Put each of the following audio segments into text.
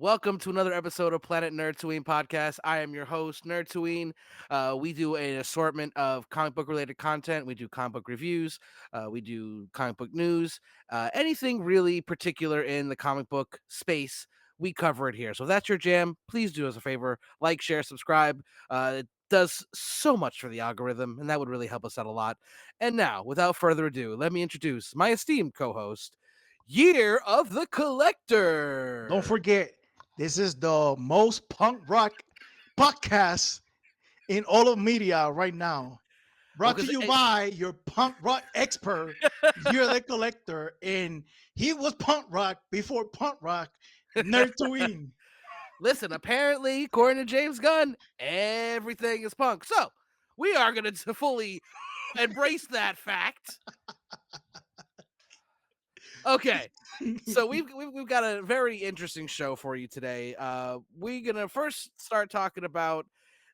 welcome to another episode of Planet Nerdtooine podcast. I am your host, Nerdtooine. We do an assortment of comic book related content. We do comic book reviews, we do comic book news, anything really particular in the comic book space. We cover it here. So if that's your jam, please do us a favor, like, share, subscribe. It does so much for the algorithm, and that would really help us out a lot. And now, without further ado, let me introduce my esteemed co-host, Year of the Don't Collector. forget, this is the most punk rock podcast in all of media right now. Well, Brought to because you by your punk rock expert, You're the Collector. And he was punk rock before punk rock, Nerdtooine. listen, apparently, according to James Gunn, everything is punk. So we are going to fully embrace that fact. Okay, so we've got a very interesting show for you today. We're gonna first start talking about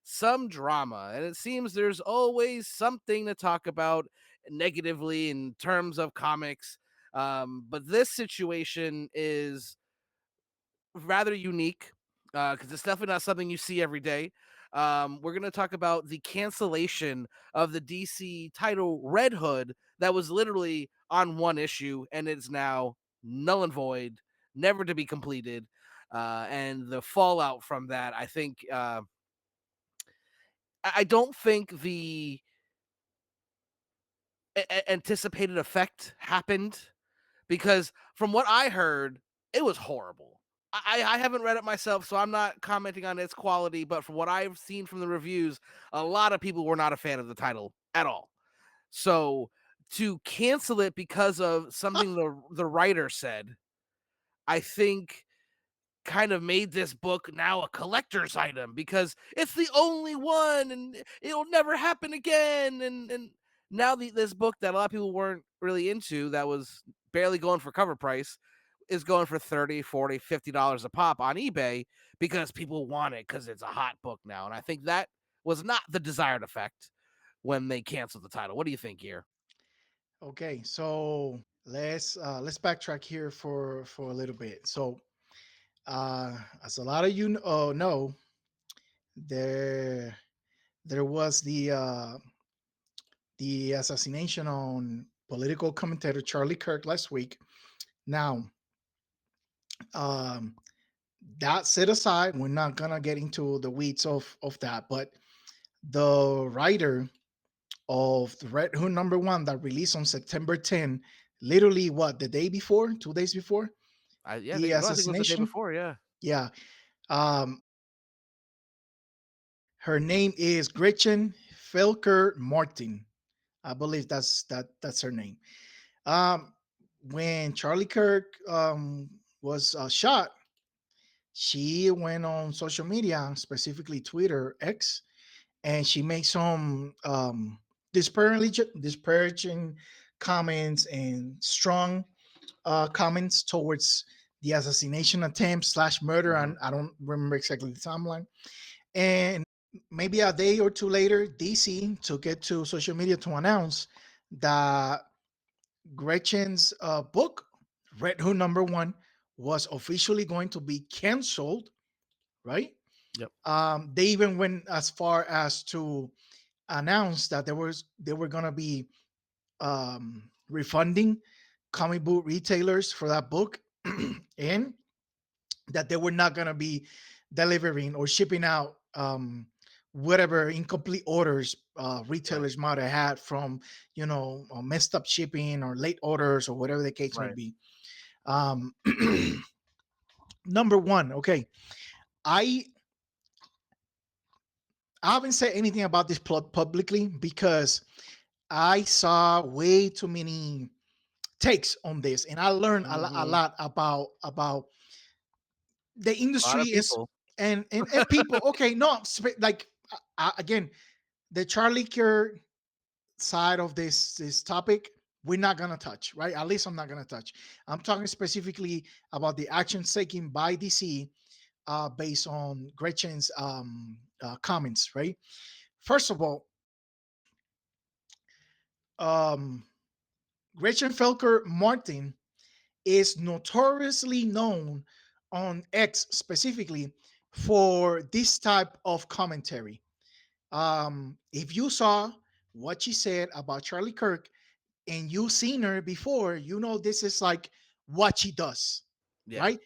some drama, and it seems there's always something to talk about negatively in terms of comics. But this situation is rather unique because it's definitely not something you see every day. We're going to talk about the cancellation of the DC title Red Hood that was literally on one issue and it's now null and void, never to be completed. And the fallout from that, I think, I don't think the anticipated effect happened because from what I heard, it was horrible. I haven't read it myself, so I'm not commenting on its quality, but from what I've seen from the reviews, a lot of people were not a fan of the title at all. So to cancel it because of something the writer said, I think kind of made this book now a collector's item because it's the only one and it'll never happen again. And now this book that a lot of people weren't really into, that was barely going for cover price, is going for 30, 40, $50 a pop on eBay because people want it because it's a hot book now. And I think that was not the desired effect when they canceled the title. What do you think here? Okay, so let's backtrack here for a little bit. So as a lot of you know, there there was the assassination on political commentator Charlie Kirk last week. Now, um, that set aside, we're not gonna get into the weeds of that, but the writer of the Red Hood #1 that released on September 10, literally what, the day before, 2 days before Yeah, the no, I think it was the day assassination. before. Yeah. Yeah. Um, her name is Gretchen Felker Martin. I believe that's her name. Um, when Charlie Kirk was shot, she went on social media, specifically Twitter, X, and she made some disparaging comments and strong comments towards the assassination attempt slash murder. Mhm. And I don't remember exactly the timeline. And maybe a day or two later, DC took it to social media to announce that Gretchen's book, Red Hood #1, was officially going to be canceled, right? Yep. They even went as far as to announce that they were going to be refunding comic book retailers for that book, and that they were not going to be delivering or shipping out whatever incomplete orders Right. retailers might have had from messed up shipping or late orders or whatever the case may Right. be. um #1, okay, i I haven't said anything about this plot publicly because I saw way too many takes on this, and I learned a Mhm. lot about the A lot industry of is, people. and people. Okay, no, like again, the Charlie Kirk side of this topic, we're not gonna touch, right? At least I'm not gonna touch. I'm talking specifically about the actions taken by DC based on Gretchen's comments, right? First of all, um, Gretchen Felker Martin is notoriously known on X specifically for this type of commentary. If you saw what she said about Charlie Kirk and you seen her before, you know this is like what she does, Yeah, right?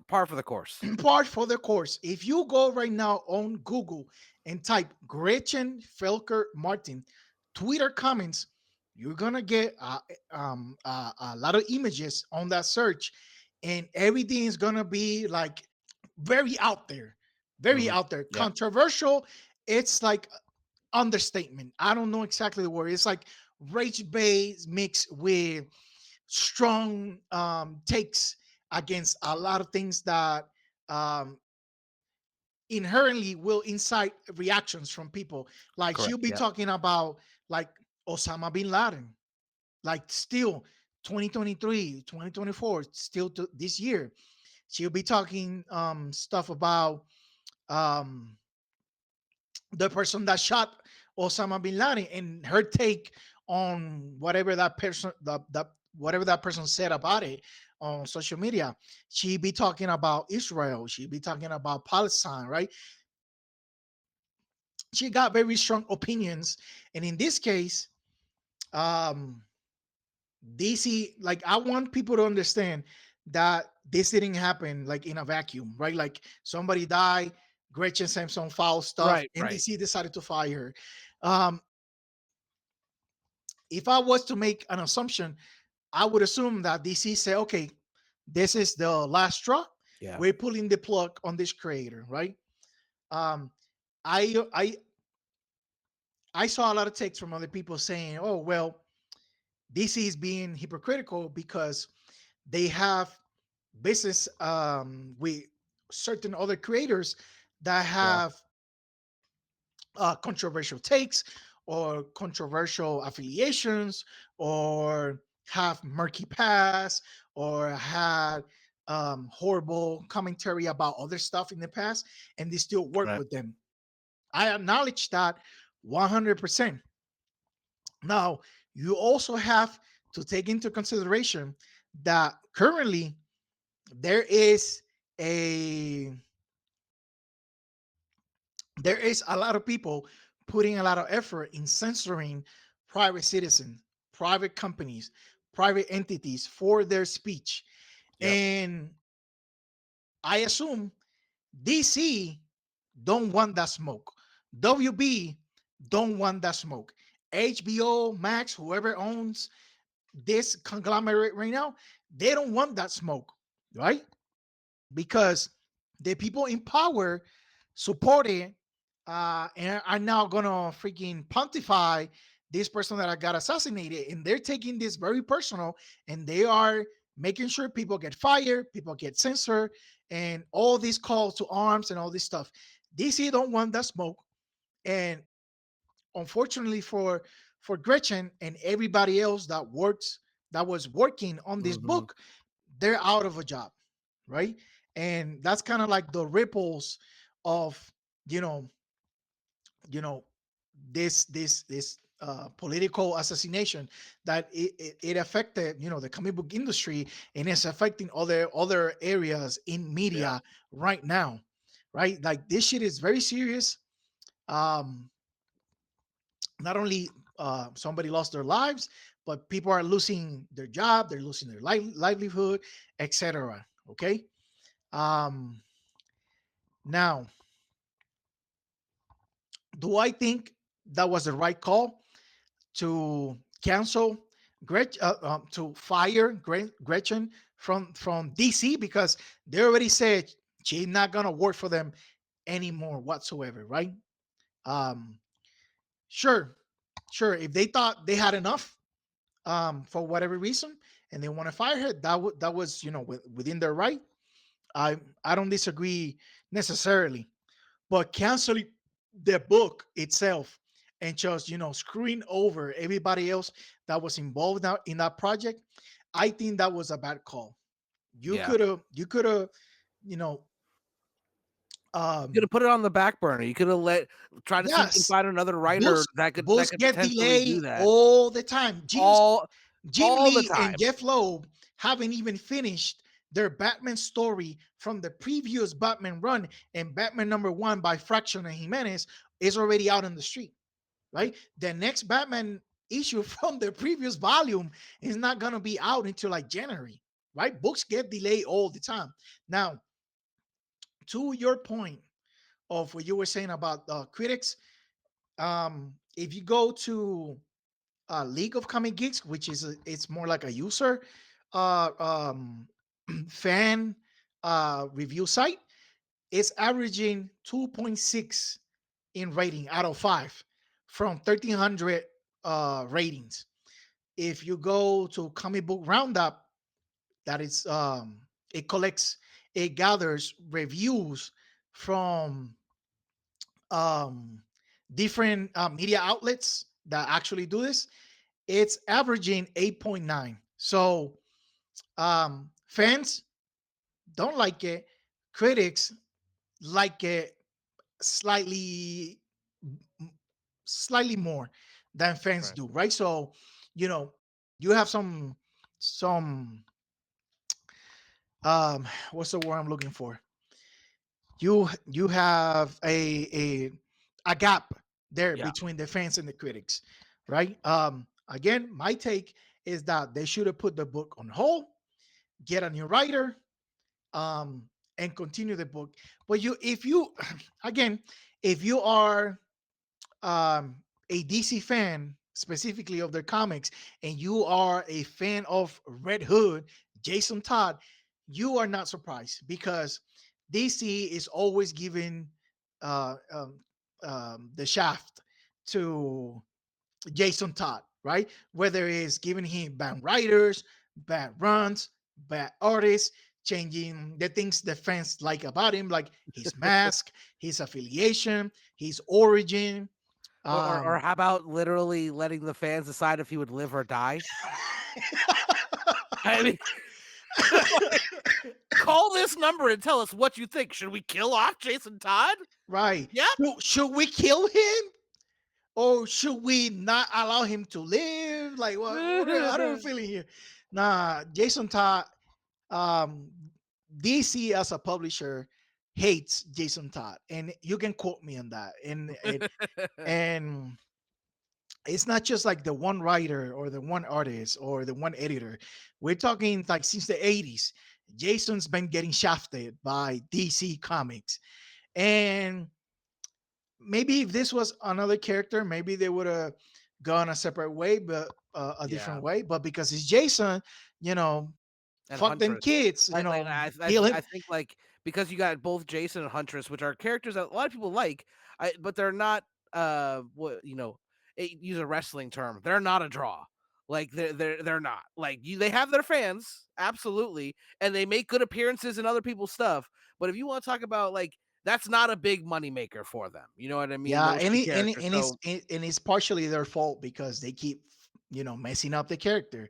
par for the course. Part for the course. If you go right now on Google and type Gretchen Felker Martin Twitter comments, you're gonna get a lot of images on that search, and everything is gonna be like very out there, very Mhm. out there, Yep. controversial. It's like understatement. I don't know exactly the word. It's like rage bait mixed with strong takes against a lot of things that um, inherently will incite reactions from people. Like she'll Correct. be Yep. talking about like Osama bin Laden, like still 2023, 2024, still to this year. She'll be talking stuff about um, the person that shot Osama bin Laden and her take on whatever that person that whatever that person said about it on social media. She be talking about Israel. She be talking about Palestine, right? She got very strong opinions, and in this case, um, DC, like I want people to understand that this didn't happen like in a vacuum, right? Like somebody died, Gretchen said some foul stuff, Right. and Right. DC decided to fire her. Um, if I was to make an assumption, I would assume that DC say, okay, this is the last straw. Yeah. We're pulling the plug on this creator, right? Um, I I I saw a lot of takes from other people saying, oh well, DC is being hypocritical because they have business with certain other creators that Yeah. have controversial takes or controversial affiliations or have murky past or had horrible commentary about other stuff in the past, and they still work Right. with them. I acknowledge that 100%. Now, you also have to take into consideration that currently there is a there is a lot of people putting a lot of effort in censoring private citizens, private companies, private entities for their speech. Yep. And I assume DC don't want that smoke. WB don't want that smoke. HBO Max, whoever owns this conglomerate right now, they don't want that smoke, right? Because the people in power support it and are now gonna freaking pontify this person that I got assassinated, and they're taking this very personal, and they are making sure people get fired, people get censored, and all these calls to arms and all this stuff. DC don't want that smoke, and unfortunately for Gretchen and everybody else that was working on this Hmm. book, they're out of a job, right? And that's kind of like the ripples of you know you know this political assassination that it affected the comic book industry, and it's affecting other areas in Yeah. media right now, right? Like this shit is very serious. um Not only somebody lost their lives, but people are losing their job, they're losing their livelihood, etc. Okay. um Now, do I think that was the right call to cancel to fire Gretchen from DC, because they already said she's not gonna work for them anymore whatsoever, right? Um, sure, sure. If they thought they had enough, for whatever reason, and they want to fire her, that was within their right. I don't disagree necessarily, but canceling the book itself and just screwing over everybody else that was involved now in that project, I think that was a bad call. Yeah. You could have you know You could um have put it on the back burner. You could have try to see if you can yes, find another writer books that books could get potentially delayed do that all the time. all Jim all the Lee and time. Jeff Loeb haven't even finished their Batman story from the previous Batman run, and Batman number 1 by Fraction and Jimenez is already out in the street, right? The next Batman issue from the previous volume is not gonna be out until like January, right? Books get delayed all the time. Now, to your point of what you were saying about critics, if you go to League of Comic Geeks, which is it's more like a user uh, um, fan review site, it's averaging 2.6 in rating out of 5 from 1,300 ratings. If you go to Comic Book Roundup, that is it gathers reviews from um, different media outlets that actually do this. It's averaging 8.9. So fans don't like it. Critics like it slightly slightly more than fans Right. do, right? So, you know, you have some what's the word I'm looking for? You have a gap there Yeah. between the fans and the critics, right? Again, my take is that they should have put the book on hold, get a new writer, um, and continue the book. But if you, again, if you are a DC fan, specifically of their comics, and you are a fan of Red Hood, Jason Todd, you are not surprised because DC is always giving uh, um, the shaft to Jason Todd, right? Whether it's giving him bad writers, bad runs, bad artists, changing the things the fans like about him, like his mask, his affiliation, his origin. Or Um, how about literally letting the fans decide if he would live or die? I mean, like, call this number and tell us what you think. Should we kill off Jason Todd? right. Yep. Should we kill him? Or should we not allow him to live? Like I don't feel it here. Nah, Jason Todd, um, DC as a publisher hates Jason Todd, and you can quote me on that. And it's not just like the one writer or the one artist or the one editor. We're talking like since the 80s. Jason's been getting shafted by DC Comics. And maybe if this was another character, maybe they would have gone a separate way, but a Yeah. different way. But because it's Jason, you know, And fuck them Huntress. kids, kill him. I think, like, because you got both Jason and Huntress, which are characters that a lot of people like, but they're not, what, use a wrestling term, they're not a draw. Like, they're not. Like, they have their fans, absolutely, and they make good appearances in other people's stuff, but if you wanna talk about, like, that's not a big money maker for them, you know what I mean? Yeah, Those 2 characters, so and it's partially their fault because they keep messing up the character.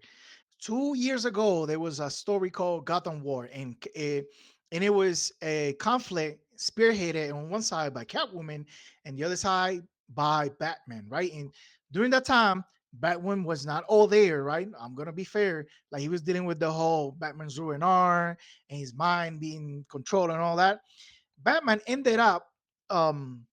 2 years ago, there was a story called Gotham War, and it was a conflict spearheaded on one side by Catwoman and the other side by Batman, right? And during that time, Batman was not all there, right? I'm gonna be fair. Like he was dealing with the whole Batman's ruin R and his mind being controlled and all that. Batman ended up um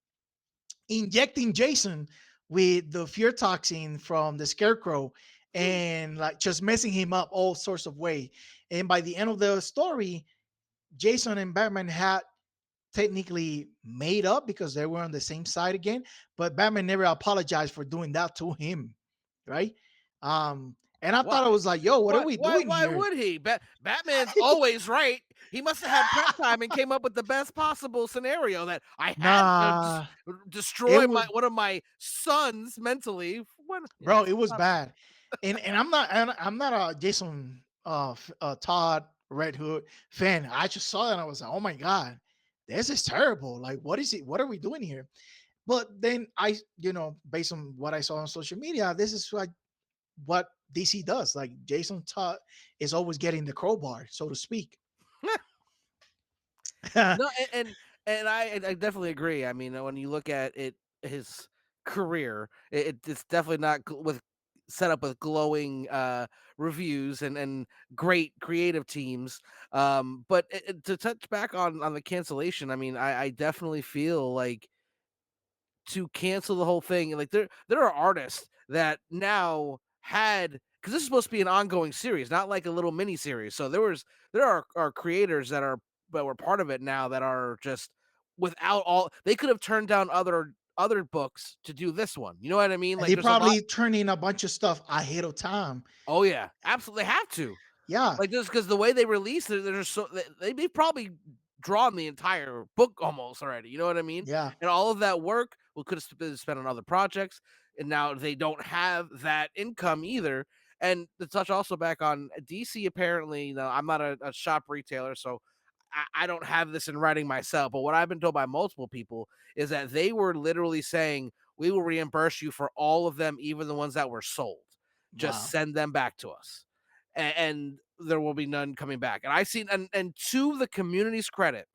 injecting Jason with the fear toxin from the scarecrow and like just messing him up all sorts of way. And by the end of the story, Jason and Batman had technically made up because they were on the same side again, but Batman never apologized for doing that to him, right? And I why? thought I was like, yo, what are Why we why doing why here? would he? Batman's always right. He must have had prep time and came up with the best possible scenario that I had to Nah, it destroy my was one of my sons mentally. When yeah, bro, it's it was not fun. bad. And I'm not a Jason Todd Red Hood fan. I just saw that and I was like, oh my god, this is terrible. Like, what is it? What are we doing here? But then based on what I saw on social media, this is like what DC does. Like Jason Todd is always getting the crowbar, so to speak. No, and I definitely agree. I mean, when you look at it, his career, it's definitely not with set up with glowing reviews and great creative teams. But to touch back on the cancellation, I mean, I definitely feel like to cancel the whole thing, like there are artists that now had, because this is supposed to be an ongoing series, not like a little mini series. So there are creators that were part of it now that are just without all, they could have turned down other books to do this one. You know what I mean? And Like they there's a lot. probably turn in a bunch of stuff ahead of time. Oh yeah, absolutely have to. Yeah, Like, just because the way they release it, there's so they've probably drawn the entire book almost already, you know what I mean? yeah. And all of that work, well, could have been spent on other projects, and now they don't have that income either. And to touch also back on DC, apparently, I'm not a shop retailer, so I don't have this in writing myself, but what I've been told by multiple people is that they were literally saying, "We will reimburse you for all of them, even the ones that were sold. Just Wow. send them back to us." And there will be none coming back. And I seen, and to the community's credit,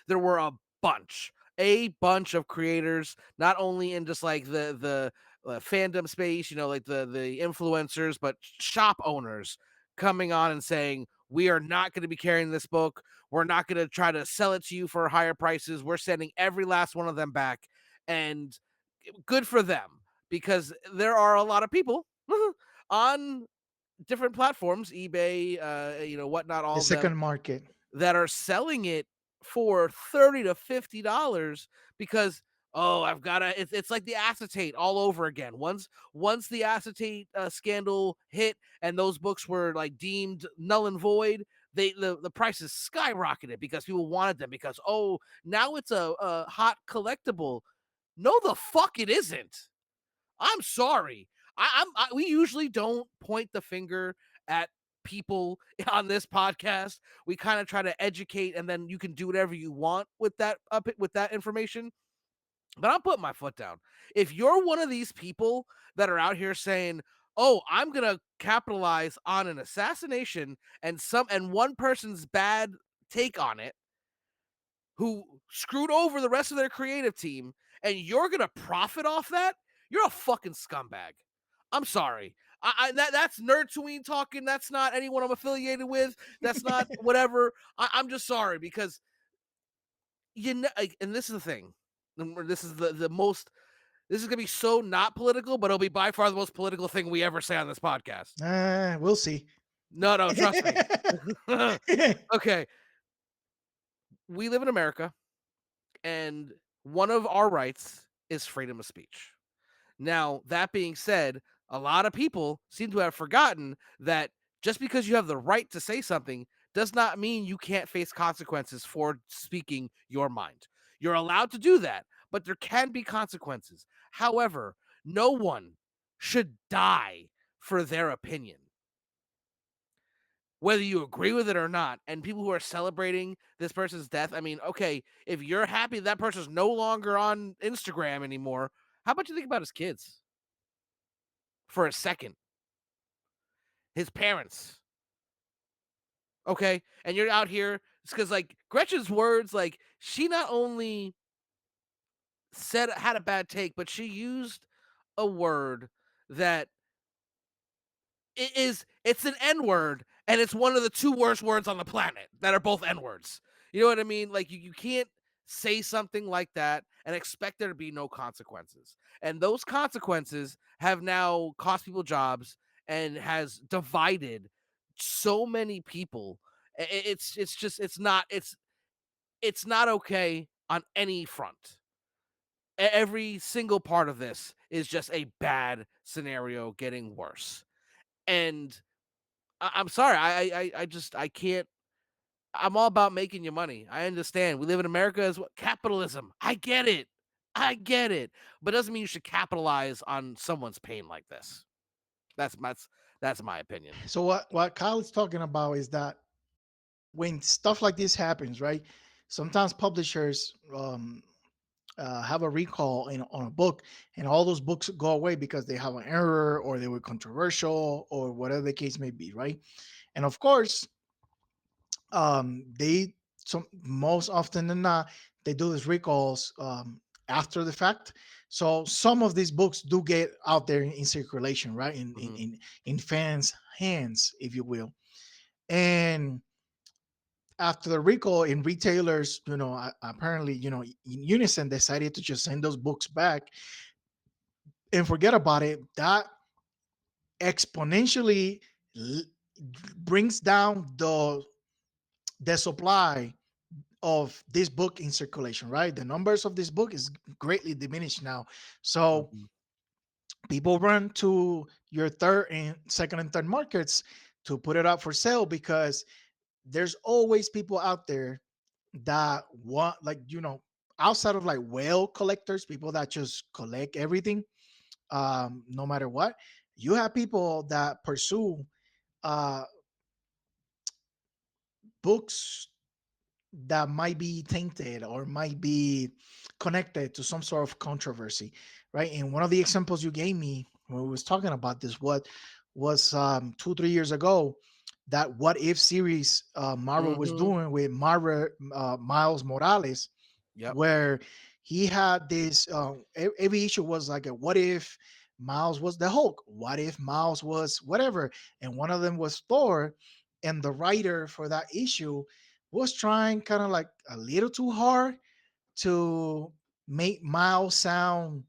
there were a bunch of creators, not only in just like the fandom space, like the influencers, but shop owners coming on and saying, "We are not going to be carrying this book. We're not going to try to sell it to you for higher prices. We're sending every last one of them back." And good for them, because there are a lot of people on different platforms, eBay, whatnot, all The of them, second market. that are selling it for $30 to $50 because, oh, I've got to. It's like the acetate all over again. Once the acetate scandal hit and those books were like deemed null and void, the prices skyrocketed because people wanted them, because, oh, now it's a hot collectible. No, the fuck it isn't. I'm sorry. We usually don't point the finger at people on this podcast. We kind of try to educate, and then you can do whatever you want with that information. But I'm putting my foot down. If you're one of these people that are out here saying, "Oh, I'm gonna capitalize on an assassination and one person's bad take on it, who screwed over the rest of their creative team, and you're gonna profit off that, you're a fucking scumbag." I'm sorry. That's Nerdtooine talking. That's not anyone I'm affiliated with. That's not whatever. I'm just sorry, because like, and this is the thing. This is the most. This is gonna be so not political, but it'll be by far the most political thing we ever say on this podcast. We'll see. No, no, trust me. Okay, we live in America, and one of our rights is freedom of speech. Now, that being said, a lot of people seem to have forgotten that just because you have the right to say something does not mean you can't face consequences for speaking your mind. You're allowed to do that, but there can be consequences. However, no one should die for their opinion, whether you agree with it or not. And people who are celebrating this person's death, I mean, okay, if you're happy that person's no longer on Instagram anymore, how about you think about his kids for a second? His parents, okay? And you're out here, because like Gretchen's words, like, she not only had a bad take, but she used a word that it's an N word, and it's one of the two worst words on the planet that are both N words. You know what I mean? Like, you can't say something like that and expect there to be no consequences. And those consequences have now cost people jobs and has divided so many people. It's just it's not okay on any front. Every single part of this is just a bad scenario getting worse. And I'm sorry. I can't. I'm all about making you money. I understand. We live in America as what capitalism. I get it. I get it. But it doesn't mean you should capitalize on someone's pain like this. That's my opinion. So what Kyle is talking about is that when stuff like this happens, right? Sometimes publishers have a recall on a book, and all those books go away because they have an error or they were controversial or whatever the case may be, right? And of course, they most often than not they do these recalls after the fact. So some of these books do get out there in circulation, right? Mhm. In fans' hands, if you will. And after the recall in retailers, apparently, in unison decided to just send those books back and forget about it. That exponentially l- brings down the supply of this book in circulation, right? The numbers of this book is greatly diminished now. So Mhm. people run to your third and second and third markets to put it up for sale because there's always people out there that want, like, outside of like whale collectors, people that just collect everything, no matter what. You have people that pursue uh books that might be tainted or might be connected to some sort of controversy, right? And one of the examples you gave me when we was talking about this, what was 2 3 years ago, that What If series Marvel was Mhm. doing with Marvel, Miles Morales, Yep. where he had this every issue was like a what if Miles was the Hulk, what if Miles was whatever, and one of them was Thor, and the writer for that issue was trying kind of like a little too hard to make Miles sound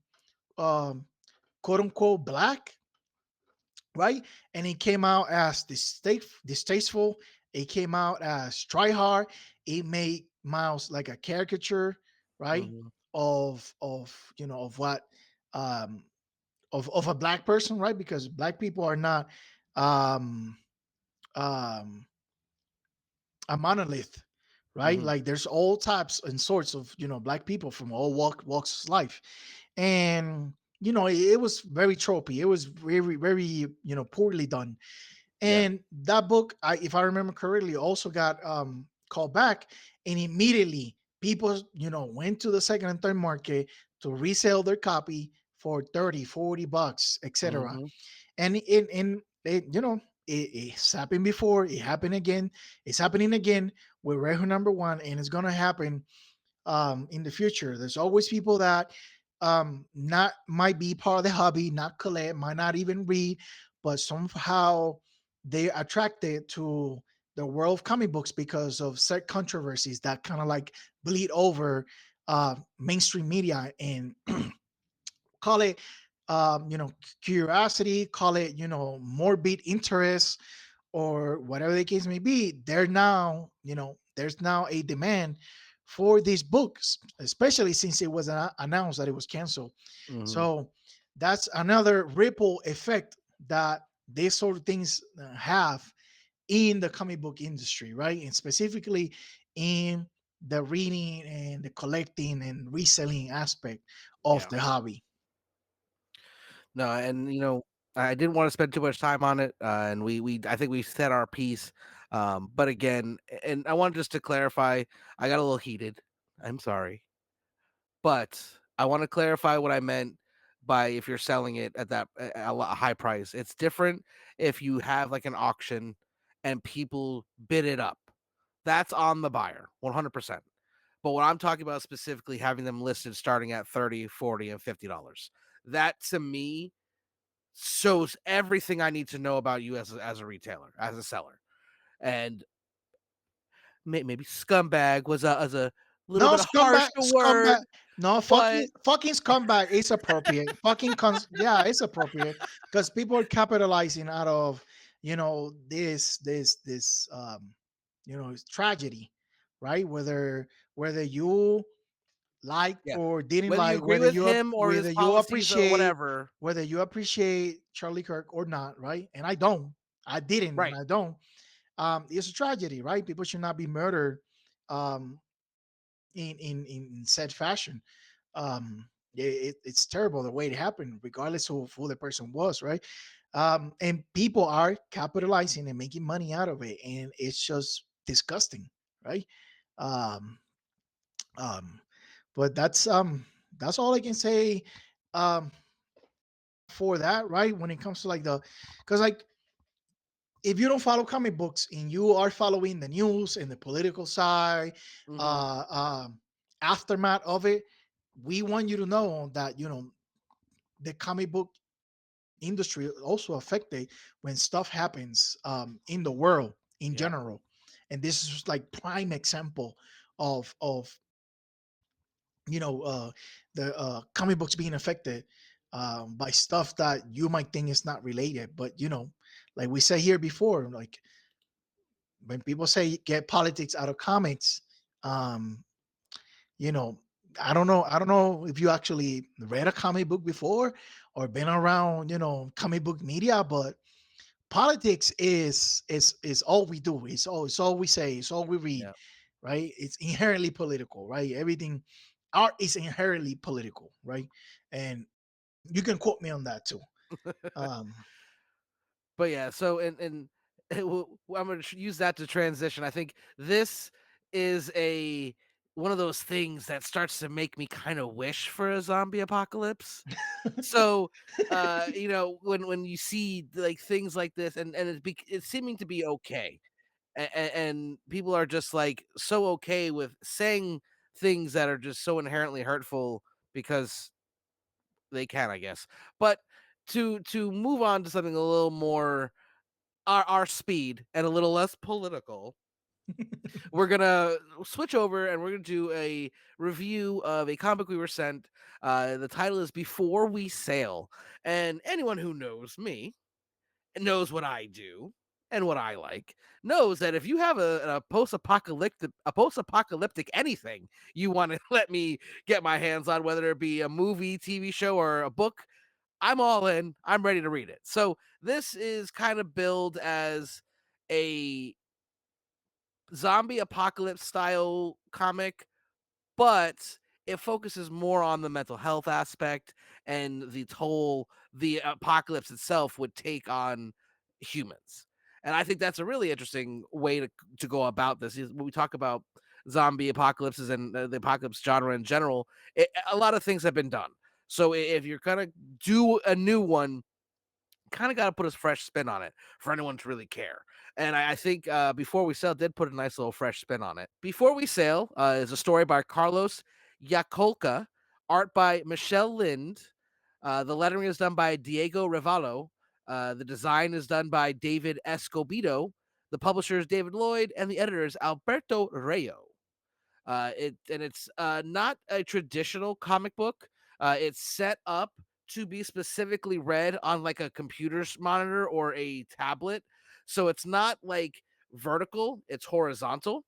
um quote unquote black, right? And it came out as distasteful. It came out as try hard. It made Miles like a caricature, right? Mhm. Of what um of a black person, right? Because black people are not um um a monolith, right? Mhm. Like there's all types and sorts of black people from all walks of life, and it was very tropey. It was very very poorly done. Yeah. And that book, if I remember correctly, also got called back, and immediately people went to the second and third market to resell their copy for 30 40 bucks, etc. Mhm. And it's happened before, it happened again, it's happening again with Red Hood number one, and it's gonna happen in the future. There's always people that not might be part of the hobby, not collect, might not even read, but somehow they attracted to the world of comic books because of certain controversies that kind of like bleed over mainstream media, and call it curiosity, call it morbid interest, or whatever the case may be. There's now a demand for these books, especially since it was announced that it was canceled. Mhm. So that's another ripple effect that these sort of things have in the comic book industry, right? And specifically in the reading and the collecting and reselling aspect of Yeah. the hobby. No, and I didn't want to spend too much time on it, and we I think we said our piece. But again, and I wanted just to clarify, I got a little heated. I'm sorry, but I want to clarify what I meant by if you're selling it at a high price. It's different if you have like an auction and people bid it up. That's on the buyer, 100%. But what I'm talking about specifically having them listed starting at 30, 40, and $50. That to me shows everything I need to know about you as a retailer, as a seller. And maybe scumbag was a little No, bit harsh a scumbag. word, No, but fucking scumbag is appropriate. Yeah, it's appropriate because people are capitalizing out of tragedy, right? Whether you like yeah, or didn't whether you like, agree with him or his policies or whatever, whether you appreciate Charlie Kirk or not, right? And I don't, I didn't, and right? I don't. It's a tragedy, right? People should not be murdered um, in said fashion. It's terrible the way it happened, regardless of who the person was, right? And people are capitalizing and making money out of it, and it's just disgusting, right? Um, um, but that's all I can say um, for that, right? When it comes to like because like if you don't follow comic books and you are following the news and the political side, Hmm. uh, aftermath of it, we want you to know that the comic book industry also affected when stuff happens in the world in Yeah. general, and this is like prime example of the comic books being affected by stuff that you might think is not related, but like we said here before, like when people say get politics out of comics, um, you know, I don't know if you actually read a comic book before or been around, comic book media, but politics is all we do. It's all we say. It's all we read, Yeah. right? It's inherently political, right? Everything art is inherently political, right? And you can quote me on that too. Um, But yeah, so and I'm going to use that to transition. I think this is a one of those things that starts to make me kind of wish for a zombie apocalypse. So, when you see like things like this, and it's seeming to be okay, and people are just like so okay with saying things that are just so inherently hurtful because they can, I guess. But to move on to something a little more our speed and a little less political, we're gonna switch over and we're gonna do a review of a comic we were sent. The title is Before We Sail, and anyone who knows me and knows what I do and what I like knows that if you have a post-apocalyptic anything you want to let me get my hands on, whether it be a movie, TV show, or a book, I'm all in. I'm ready to read it. So this is kind of billed as a zombie apocalypse style comic, but it focuses more on the mental health aspect and the toll the apocalypse itself would take on humans. And I think that's a really interesting way to go about this. Is when we talk about zombie apocalypses and the apocalypse genre in general, a lot of things have been done. So if you're gonna do a new one, kind of got to put a fresh spin on it for anyone to really care. And I think Before We Sail did put a nice little fresh spin on it. Before We Sail is a story by Carlos Yacolka, art by Michelle Lind. The lettering is done by Diego Revallo. The design is done by David Escobedo. The publisher is David Lloyd, and the editor is Alberto Rayo. It's not a traditional comic book. It's set up to be specifically read on like a computer's monitor or a tablet. So it's not like vertical, it's horizontal.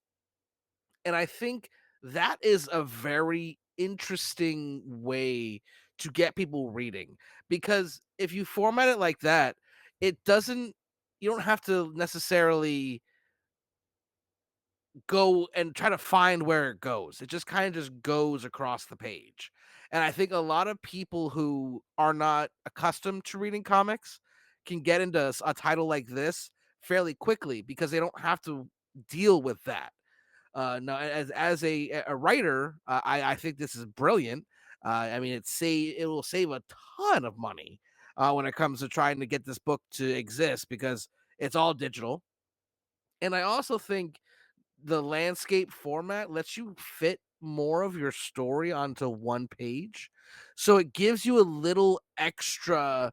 And I think that is a very interesting way to get people reading, because if you format it like that, it doesn't you don't have to necessarily go and try to find where it goes. It just kind of just goes across the page. And I think a lot of people who are not accustomed to reading comics can get into a title like this fairly quickly because they don't have to deal with that. No, as a writer, I think this is brilliant. I mean, it will save a ton of money when it comes to trying to get this book to exist because it's all digital. And I also think the landscape format lets you fit more of your story onto one page. So it gives you a little extra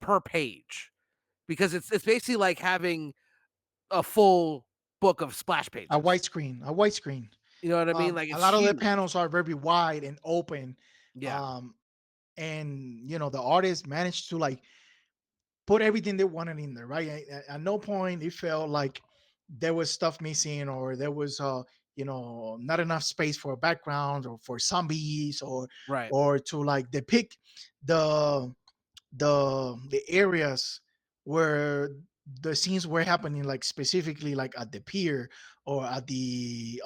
per page because it's basically like having a full book of splash a pages. white screen. You know what I mean? Like A it's lot of the huge. panels are very wide and open, Yeah, um, and the artist managed to like put everything they wanted in there, right? At no point it felt like there was stuff missing or there was not enough space for a background or for zombies right. or to like depict the the areas where the scenes were happening, like specifically like at the pier or at the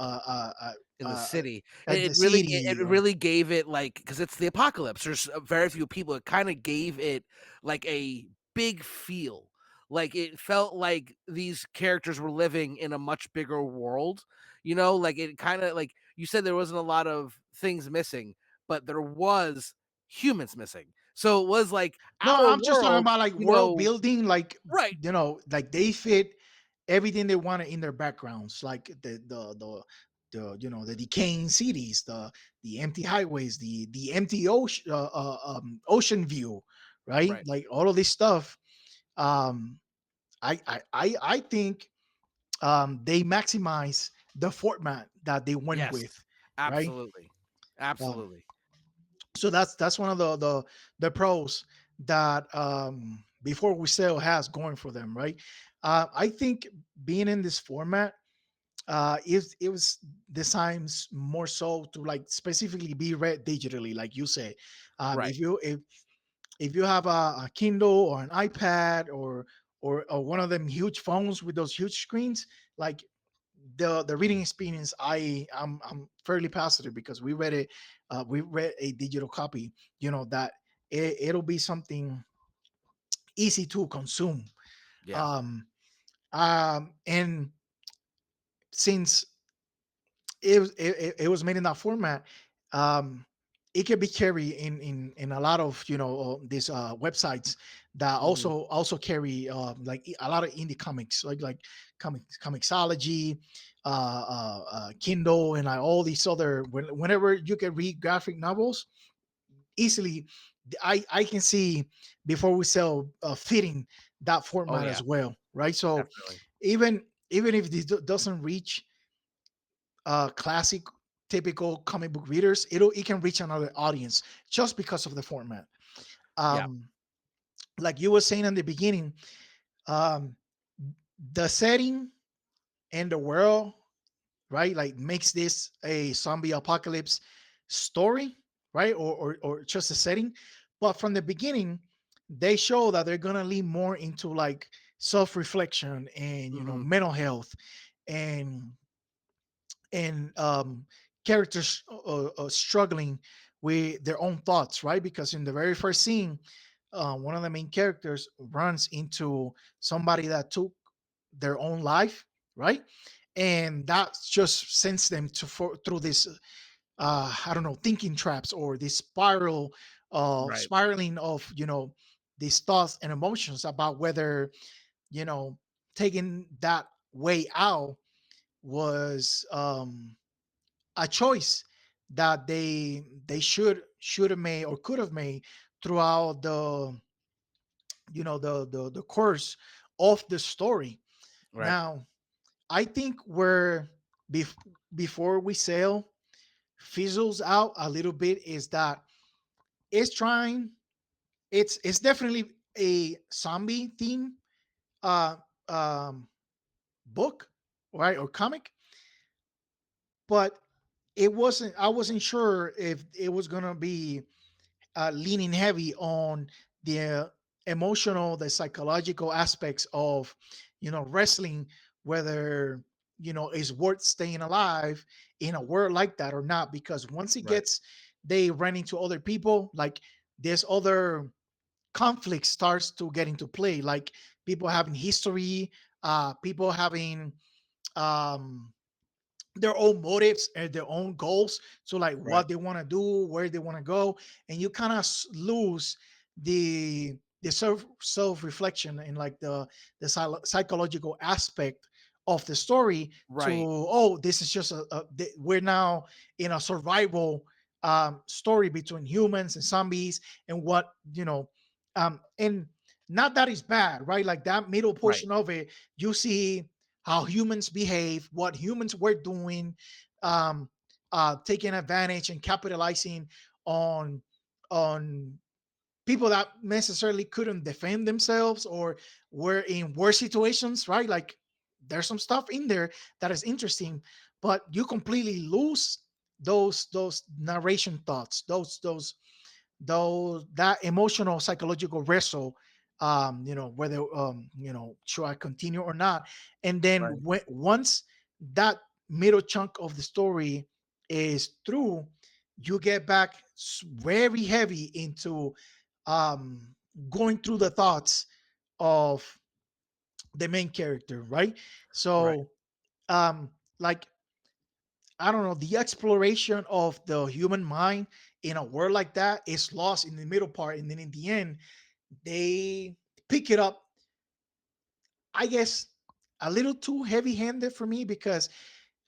In the city. at the It city or really gave it, like, because it's the apocalypse, there's very few people, it kinda gave it, like, a big feel. Like, it felt like these characters were living in a much bigger world, like, it kinda like, you said there wasn't a lot of things missing, but there was humans missing. So, it was like no, our I'm just talking world, about like world building, like right. like they fit everything they wanted in their backgrounds, like the decaying cities, the empty highways, the empty ocean, ocean view, right? Right. Like all of this stuff. Um, I think they maximize the format that they went Yes. with, right? Absolutely. Um, Absolutely. so that's one of the pros that Before We Sail has going for them, right? I think being in this format it was designed more so to like specifically be read digitally, like you say. Right. If you have a Kindle or an iPad or one of them huge phones with those huge screens, like the reading experience, I'm fairly positive because we read a digital copy, that it'll be something easy to consume. Yeah. Um, and since it was made in that format, um it can be carried in a lot of these websites that Mhm. also carry a lot of indie comics, like comicsology, Kindle, and like all these other whenever you can read graphic novels easily. I can see Before We Sell fitting that Oh format yeah, as well, right? So definitely. even if this doesn't reach classic typical comic book readers, it can reach another audience just because of the format. Yeah. um like you were saying in the beginning, um the setting and the world, right, like makes this a zombie apocalypse story, right, or just a setting. But from the beginning they show that they're gonna lean more into like self-reflection and Mhm. mental health and characters struggling with their own thoughts, right? Because in the very first scene, one of the main characters runs into somebody that took their own life, right? And that just sends them through this, I don't know, thinking traps or this Right. spiraling of these thoughts and emotions about whether you know taking that way out was a choice that they should have made or could have made throughout the course of the story. Right. Now, I think where bef- Before We Sail fizzles out a little bit is that it's trying it's definitely a zombie theme uh um book, right, or comic, but I wasn't sure if it was gonna be leaning heavy on the emotional, the psychological aspects of, wrestling, whether, is worth staying alive in a world like that or not. Because once it Right. gets, they run into other people, like this other conflict starts to get into play, like people having history, people having, um, their own motives and their own goals. So like Right. what they want to do, where they want to go, and you kind of lose the self reflection and like the psychological aspect of the story to, Right. oh, this is just we're now in a survival story between humans and zombies, and what and not that is bad, right? Like that middle Right. portion of it, you see how humans behave, what humans were doing, um, taking advantage and capitalizing on on people that necessarily couldn't defend themselves or were in worse situations, right? Like there's some stuff in there that is interesting, but you completely lose those narration thoughts, those that emotional psychological wrestle, whether should I continue or not. And then Right. once that middle chunk of the story is through, you get back very heavy into um going through the thoughts of the main character, right? Right. So um like I don't know, the exploration of the human mind in a world like that is lost in the middle part, and then in the end, they pick it up. I guess a little too heavy-handed for me because,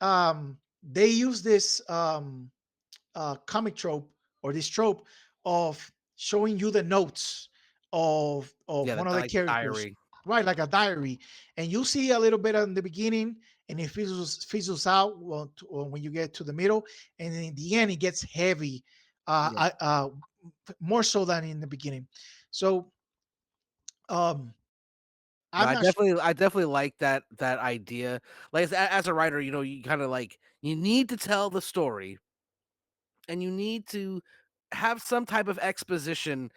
um, they use this comic trope, or this trope of showing you the notes of Yeah, one of the like the characters, diary. right, like a diary, and you see a little bit in the beginning, and it fizzles out, when you get to the middle, and then in the end it gets heavy, Yeah. more so than in the beginning. So um No, I'm not sure. I definitely like that idea. Like as a writer, you kind of like you need to tell the story and you need to have some type of exposition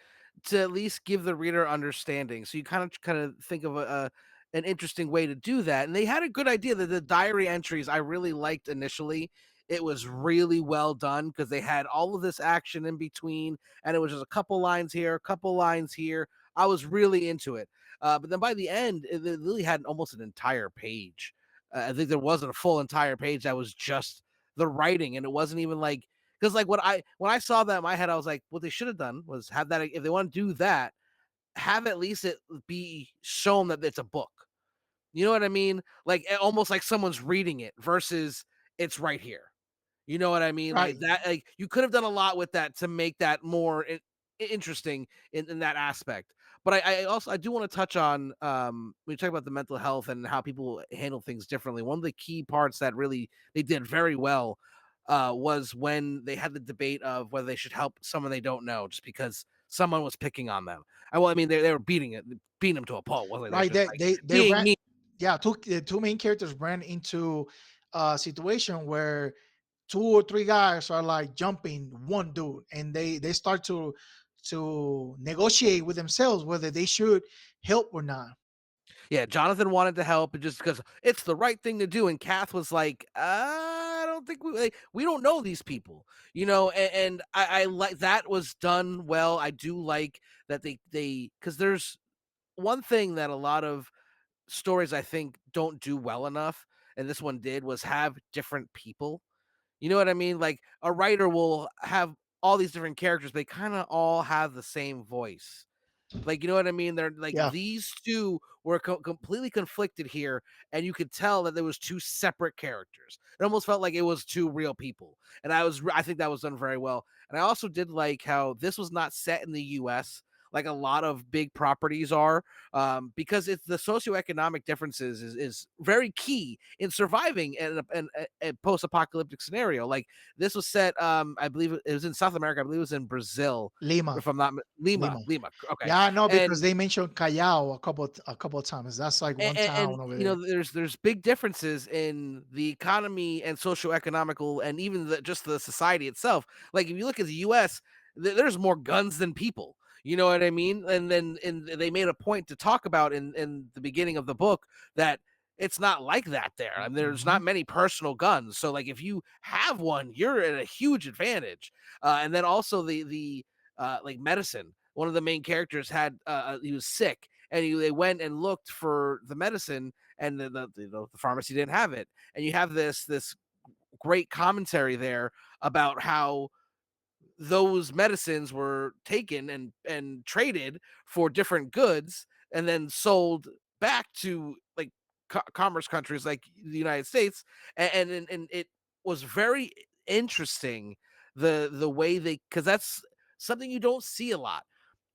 to at least give the reader understanding. So you kind of think of a an interesting way to do that. And they had a good idea that the diary entries I really liked initially. It was really well done because they had all of this action in between, and it was just a couple lines here, a couple lines here. I was really into it. But then by the end, it really had almost an entire page. I think there wasn't a full entire page that was just the writing, and it wasn't even like because like when I saw that in my head, I was like, what they should have done was have that if they want to do that, have at least it be shown that it's a book. You know what I mean? Like almost like someone's reading it versus it's right here. You know what I mean? Like Right. that, like you could have done a lot with that to make that more interesting in that aspect. But I also I do want to touch on when you talk about the mental health and how people handle things differently. One of the key parts that really they did very well was when they had the debate of whether they should help someone they don't know just because someone was picking on them. Well, I mean they were beating them to a pulp. Wasn't like they're Right, just like they being ran. mean. Yeah, the two main characters ran into a situation where two or three guys are like jumping one dude, and they start to negotiate with themselves whether they should help or not. Yeah, Jonathan wanted to help just because it's the right thing to do, and Kath was like, I don't think we don't know these people, and I like that was done well. I do like that they because there's one thing that a lot of stories I think don't do well enough, and this one did was have different people. You know what I mean? Like a writer will have all these different characters, they kind of all have the same voice. Like, you know what I mean? They're like Yeah. these 2 were completely conflicted here, and you could tell that there was 2 separate characters. It almost felt like it was 2 real people, and I think that was done very well. And I also did like how this was not set in the US like a lot of big properties are, because it's the socioeconomic differences is very key in surviving in a post-apocalyptic scenario. Like this was set, I believe it was in South America. I believe it was in Brazil, Lima. if I'm not Lima, Lima. Lima. Okay, Yeah, I know, because and they mentioned Callao a couple of times. That's like one and town over there. there's big differences in the economy and socioeconomical and even just the society itself. Like if you look at the U.S., there's more guns than people. You know what I mean? And then they made a point to talk about in the beginning of the book that it's not like that there. I mean, there's Hmm. not many personal guns. So like if you have one, you're at a huge advantage. And then also the like medicine. One of the main characters had he was sick and they went and looked for the medicine and the pharmacy didn't have it, and you have this great commentary there about how those medicines were taken and traded for different goods and then sold back to like commerce countries like the United States, and it was very interesting the way they because that's something you don't see a lot.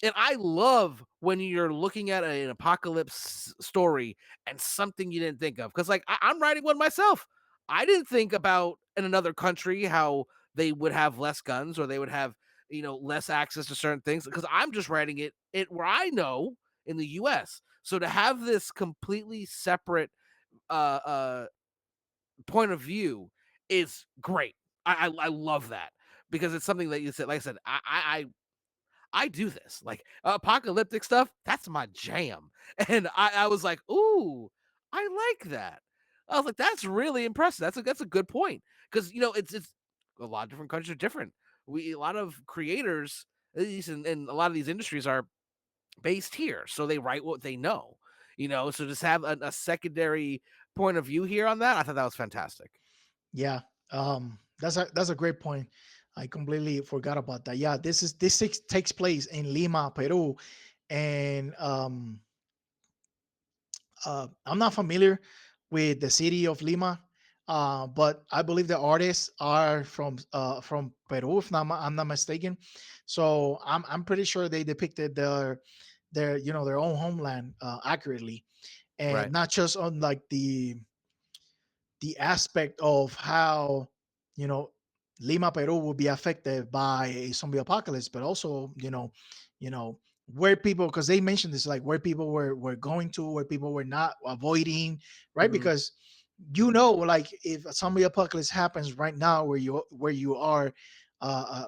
And I love when you're looking at an apocalypse story and something you didn't think of. Because, like, I'm writing one myself. I didn't think about in another country how they would have less guns or they would have, less access to certain things. Because I'm just writing it where I know in the US. So to have this completely separate point of view is great. I love that because it's something that you said, like I said, I do this like apocalyptic stuff. That's my jam. And I was like, ooh, I like that. I was like, that's really impressive. That's a good point because it's a lot of different countries are different. We a lot of creators, at least in a lot of these industries, are based here, so they write what they know. So just have a secondary point of view here on that. I thought that was fantastic. Yeah, that's a great point. I completely forgot about that. Yeah, this takes place in Lima, Peru, and I'm not familiar with the city of Lima. But I believe the artists are from Peru, if not I'm not mistaken. So I'm pretty sure they depicted their their own homeland accurately, and Right. not just on like the aspect of how you know Lima, Peru will be affected by a zombie apocalypse, but also you know where people, because they mentioned this, like where people were going to, where people were not avoiding, right? Mhm. Because like if a zombie apocalypse happens right now where you are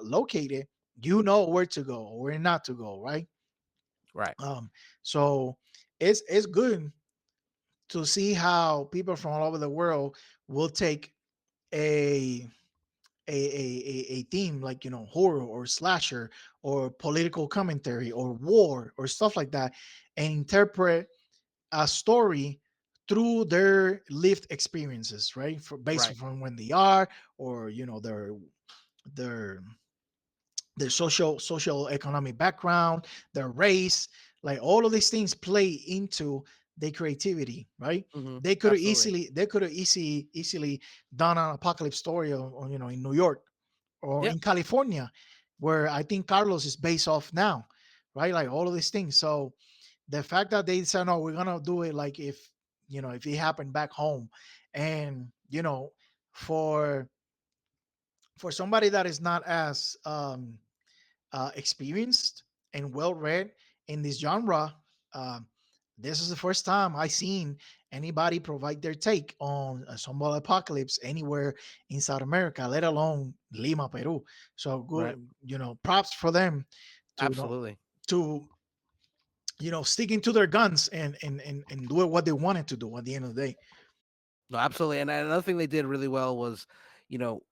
located, you know where to go or where not to go, right? Right. So it's good to see how people from all over the world will take a a theme like horror or slasher or political commentary or war or stuff like that, and interpret a story through their lived experiences, right? For based Right. from when they are, or their their social economic background, their race, like all of these things play into their creativity, right? Mhm. They could have Absolutely. easily done an apocalypse story on in New York or Yep. in California, where I think Carlos is based off now, right? Like all of these things. So the fact that they said, no, we're gonna do it like if if it happened back home, and for somebody that is not as experienced and well read in this genre, um, this is the first time I seen anybody provide their take on a zombie apocalypse anywhere in South America, let alone Lima, Peru. So Right. good, props for them to Absolutely. to sticking to their guns and doing what they wanted to do at the end of the day. No, absolutely. And another thing they did really well was,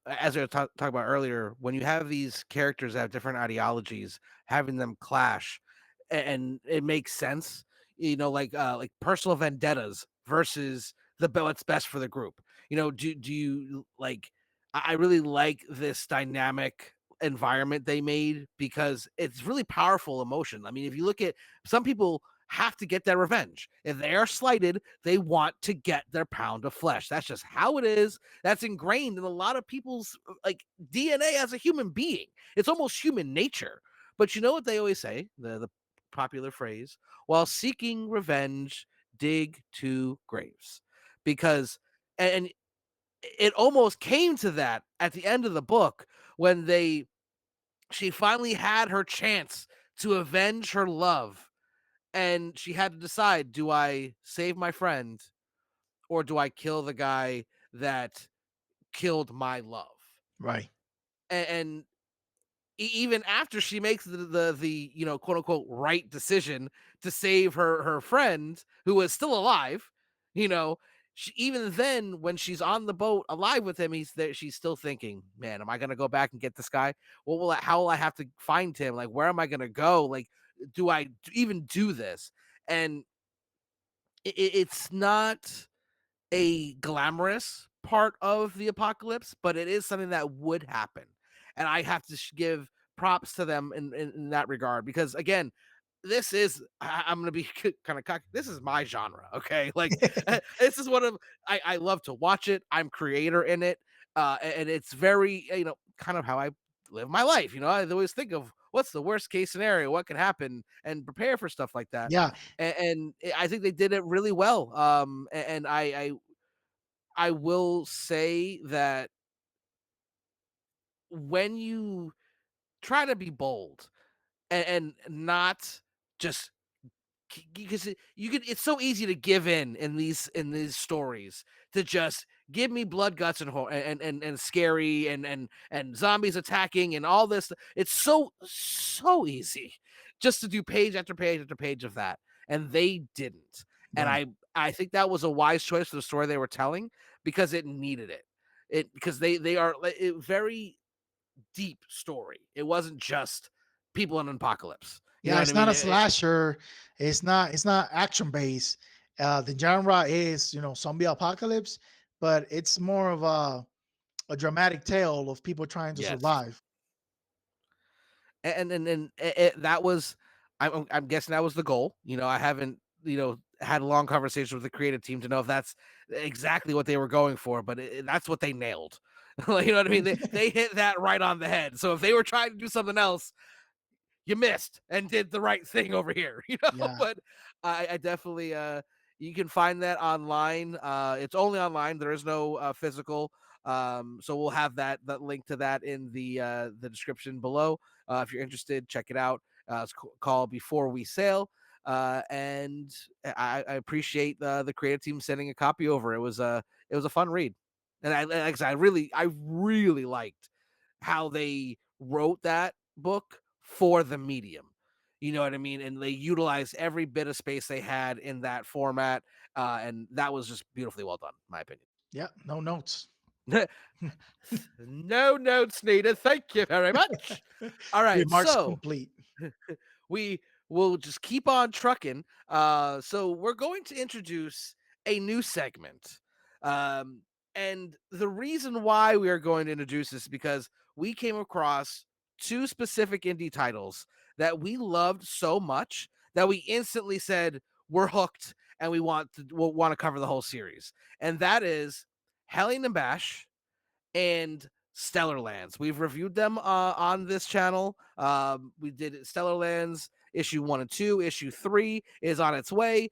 as we were talking about earlier, when you have these characters that have different ideologies, having them clash, and it makes sense. Like personal vendettas versus what's best for the group. Do you like? I really like this dynamic environment they made because it's really powerful emotion. I mean, if you look at some people have to get their revenge. If they are slighted, they want to get their pound of flesh. That's just how it is. That's ingrained in a lot of people's like DNA as a human being. It's almost human nature. But you know what they always say? The popular phrase, while seeking revenge, dig two graves. Because and it almost came to that at the end of the book when she finally had her chance to avenge her love, and she had to decide, do I save my friend or do I kill the guy that killed my love? Right. And even after she makes the quote unquote right decision to save her friend who is still alive, you know, even then when she's on the boat alive with him, he's there. She's still thinking, man, am I gonna go back and get this guy? How will I have to find him? Like, where am I gonna go? Like, do I even do this? And it's not a glamorous part of the apocalypse, but it is something that would happen. And I have to give props to them in that regard because, again, this is I'm gonna be kind of cocky. This is my genre, okay? Like this is one of I love to watch it. I'm creator in it, and it's very kind of how I live my life. I always think of what's the worst case scenario, what could happen, and prepare for stuff like that. Yeah. And I think they did it really well. And I will say that when you try to be bold and not just because you could it's so easy to give in these stories, to just give me blood guts and scary and zombies attacking and all this. It's so easy just to do page after page after page of that, and they didn't. And Right. I think that was a wise choice for the story they were telling, because it needed it because they are very deep story. It wasn't just people in an apocalypse. You know Yeah, what I it's not mean? a slasher. It's not action based. The genre is zombie apocalypse, but it's more of a dramatic tale of people trying to Yes. survive. And that was I'm guessing that was the goal. I haven't had a long conversation with the creative team to know if that's exactly what they were going for, but that's what they nailed. Like, you know what I mean? They hit that right on the head. So if they were trying to do something else, you missed and did the right thing over here, you know. Yeah. But I definitely you can find that online. It's only online. There is no physical. So we'll have that link to that in the description below. If you're interested, check it out. It's called Before We Sail. And I appreciate the creative team sending a copy over. It was a fun read, and like I said, I really liked how they wrote that book for the medium. You know what I mean? And they utilized every bit of space they had in that format. And that was just beautifully well done, in my opinion. Yeah. No notes. No notes needed. Thank you very much. All right. Remarks So complete. we will just keep on trucking. So we're going to introduce a new segment. Um, and the reason why we are going to introduce this is because we came across two specific indie titles that we loved so much that we instantly said we're hooked and we'll want to cover the whole series. And that is Hellion and Bash and Stellarlands. We've reviewed them on this channel. We did Stellarlands issue 1 and 2. Issue 3 is on its way.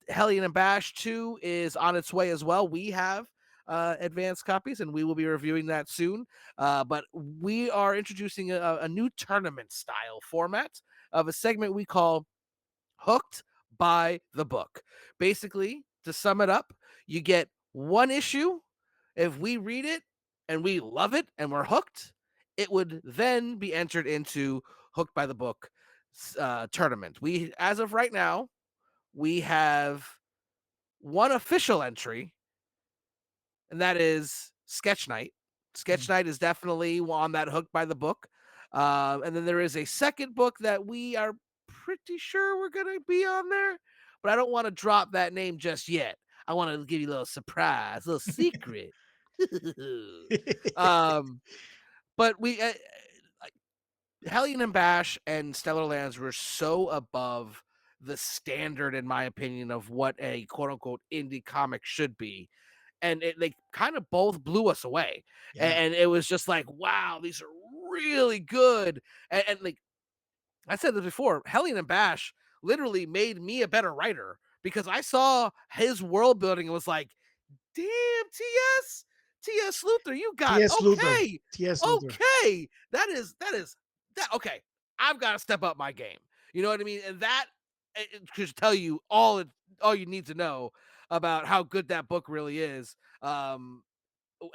Hellion and Bash 2 is on its way as well. We have advanced copies, and we will be reviewing that soon. But we are introducing a new tournament style format of a segment we call Hooked by the Book. Basically, to sum it up, you get one issue. If we read it and we love it and we're hooked, it would then be entered into Hooked by the Book tournament. We, as of right now, we have one official entry, and that is Sketch Night. Sketch Mm. Night is definitely on that Hooked by the Book. And then there is a second book that we are pretty sure we're going to be on there, but I don't want to drop that name just yet. I want to give you a little surprise, a little secret. um, but like, Hellion and Bash and Stellar Lands were so above the standard, in my opinion, of what a quote unquote indie comic should be. And they kind of both blew us away. Yeah. And it was just like, wow, these are really good. And like I said this before, Hellion and Bash literally made me a better writer because I saw his world building and was like, damn, T.S. Luther, you got T.S. Luther. okay, T.S. Luther. okay. That okay. I've got to step up my game. You know what I mean? And that should tell you all you need to know about how good that book really is. Like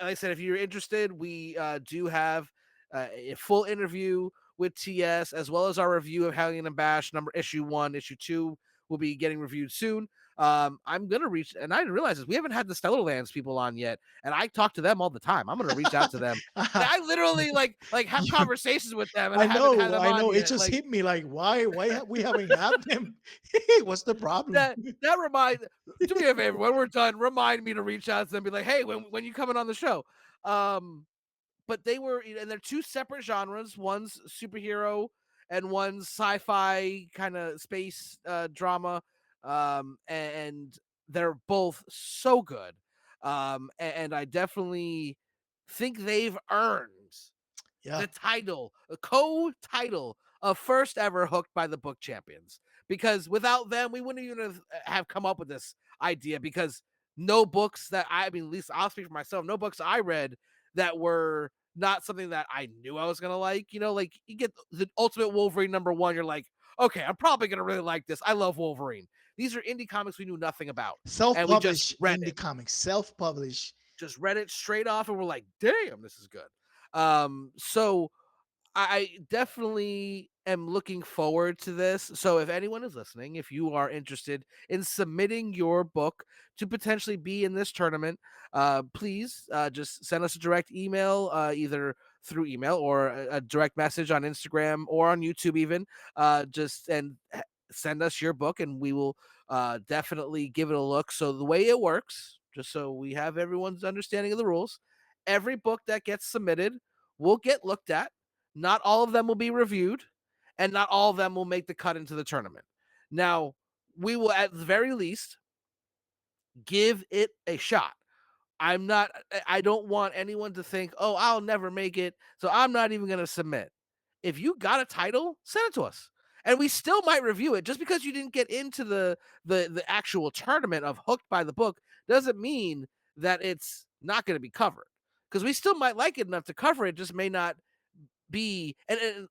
I said, if you're interested, we do have a full interview with TS as well as our review of Hellion and Bash number issue 1, issue 2 will be getting reviewed soon. I'm gonna reach, and I didn't realize this. We haven't had the Stellarlands people on yet, and I talk to them all the time. I'm gonna reach out to them. I literally like have You- conversations with them, and I haven't had them I on know. It yet. just Like hit me like, we haven't had them? What's the problem? that remind do me a favor when we're done. Remind me to reach out to them, and be like, hey, when you coming on the show? But they were, and they're two separate genres. One's superhero and one's sci-fi kind of space drama. And they're both so good. And I definitely think they've earned Yeah. the title, a co-title of first ever Hooked by the Book champions. Because without them, we wouldn't even have come up with this idea. Because no books that I mean, at least I'll speak for myself. No books I read that were not something that I knew I was gonna like. You know, like you get the Ultimate Wolverine #1, you're like, okay, I'm probably gonna really like this. I love Wolverine. These are indie comics we knew nothing about, and we Self-published read indie it comics. Self-published. just read it straight off, and we're like, damn, this is good. So I definitely am looking forward to this. So if anyone is listening, if you are interested in submitting your book to potentially be in this tournament, please just send us a direct email, either through email or a direct message on Instagram or on YouTube even. Just and send us your book, and we will definitely give it a look. So the way it works, just so we have everyone's understanding of the rules, every book that gets submitted will get looked at. Not all of them will be reviewed, and not all of them will make the cut into the tournament. Now, we will at the very least give it a shot. I'm not I don't want anyone to think, "Oh, I'll never make it, so I'm not even going to submit." If you got a title, send it to us. And we still might review it. Just because you didn't get into the actual tournament of Hooked by the Book doesn't mean that it's not going to be covered. Because we still might like it enough to cover it, just may not be and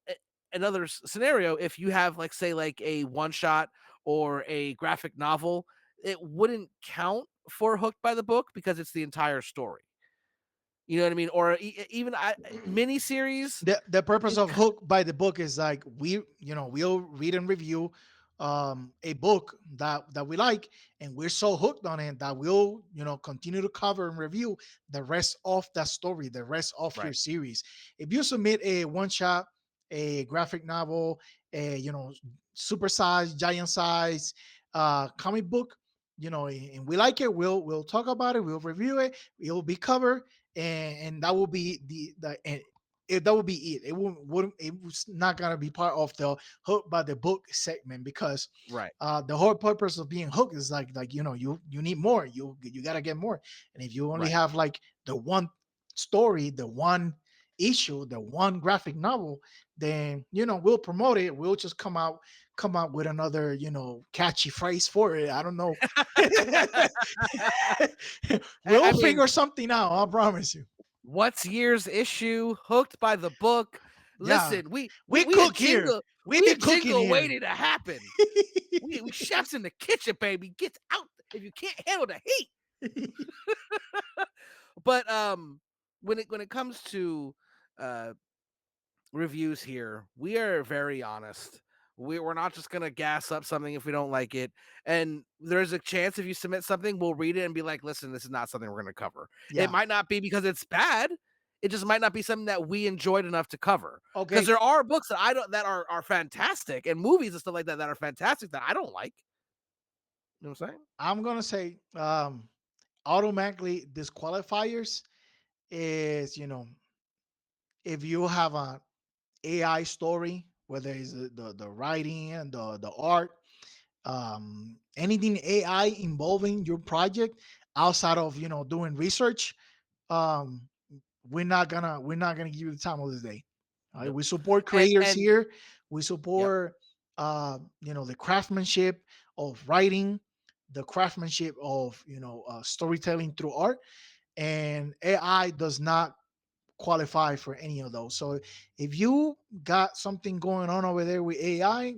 another scenario. If you have, like, say, like a one shot or a graphic novel, it wouldn't count for Hooked by the Book because it's the entire story. You know what I mean? Or even mini series. The purpose It, of Hook by the Book is like we'll read and review a book that we like, and we're so hooked on it that we'll continue to cover and review the rest of the story, the rest of your right, series. If you submit a one shot, a graphic novel, a super size, giant size comic book, and we like it, we'll talk about it, we'll review it, it'll be covered, and that will be that would be it. It was not gonna be part of the hook by the book segment, because right. the whole purpose of being hooked is like you need more. You gotta get more. And if you only Right. have like the one story, the one issue, the one graphic novel, then we'll promote it. We'll just come out with another catchy phrase for it. I don't know. I We'll mean, figure something out. I promise you. what's year's issue? Hooked by the Book. Yeah, Listen, we we we we a cook here. jingle, We we be a cooking jingle here. waiting to happen. We chefs in the kitchen, baby. Get out if you can't handle the heat. But when it comes to uh reviews here, we are very honest. We're not just gonna gas up something if we don't like it. And there's a chance if you submit something, we'll read it and be like, listen, this is not something we're gonna cover. It Yeah. might not be because it's bad. It just might not be something that we enjoyed enough to cover. Because Okay. there are books that I don't that are fantastic, and movies and stuff like that that are fantastic that I don't like. You know what I'm saying? I'm gonna say automatically disqualifiers is if you have a AI story, whether it's the writing and the art, anything AI involving your project outside of doing research, um, we're not gonna give you the time of the day. All right, Yep. we support creators And here. We yep. support the craftsmanship of writing, the craftsmanship of storytelling through art, and AI does not qualify for any of those. So if you got something going on over there with AI,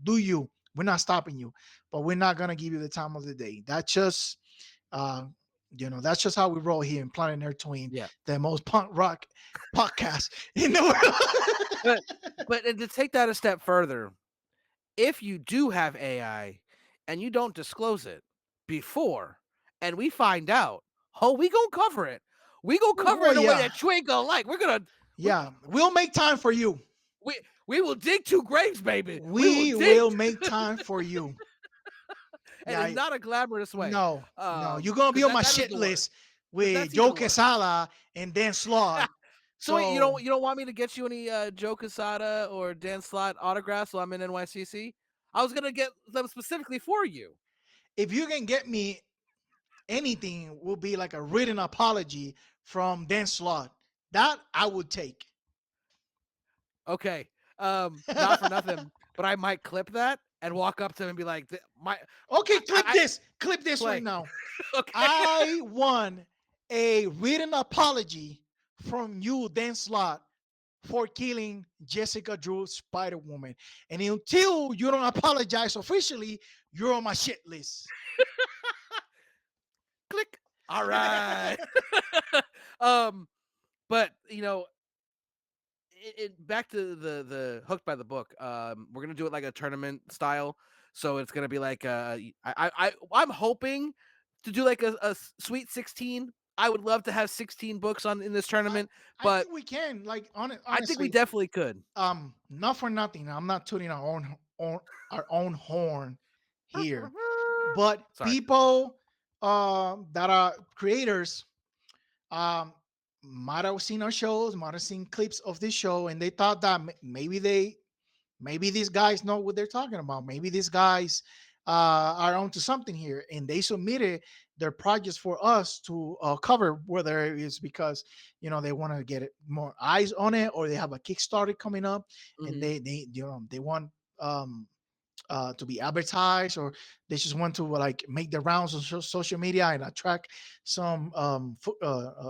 do you? We're not stopping you, but we're not gonna give you the time of the day. Uh, that's just how we roll here in Planet Nerdtooine, Yeah. the most punk rock podcast in the world. But and to take that a step further, if you do have AI and you don't disclose it before, and we find out, oh, we gonna cover it. We gonna cover it Well, in a way yeah, that you ain't gonna like. We yeah, we'll make time for you. we, we will dig two graves, baby. We will We dig, will make time for you. and Yeah, in not a glamorous way, no, you're gonna be because on my that is shit the worst. list Because with that's Joe even worse. Quesada and Dan Slott. So wait, So you don't want me to get you any Joe Quesada or Dan Slott autographs while I'm in NYCC? I was gonna get them specifically for you. if you can get me anything, will be like a written apology from Dan Slott. That I would take. Okay. Not for nothing, but I might clip that and walk up to him and be like, "My, Okay, clip I this. Clip this right play." now. Okay. I want a written apology from you, Dan Slott, for killing Jessica Drew Spider Woman. And until you don't apologize officially, you're on my shit list. Click. All right. um, but back to the Hooked by the Book. We're gonna do it like a tournament style. So it's gonna be like I'm hoping to do like a Sweet 16. I would love to have 16 books on in this I tournament, I but think we can, like, I think we honestly, definitely could. not for nothing. I'm not tooting our own horn here, but Sorry. people that are creators um might have seen our shows, might have seen clips of this show, and they thought that maybe these guys know what they're talking about. Maybe these guys are onto something here, and they submitted their projects for us to cover, whether it's because they want to get more eyes on it, or they have a Kickstarter coming up, and Mhm. they want um, to be advertised, or they just want to like make the rounds on social media and attract some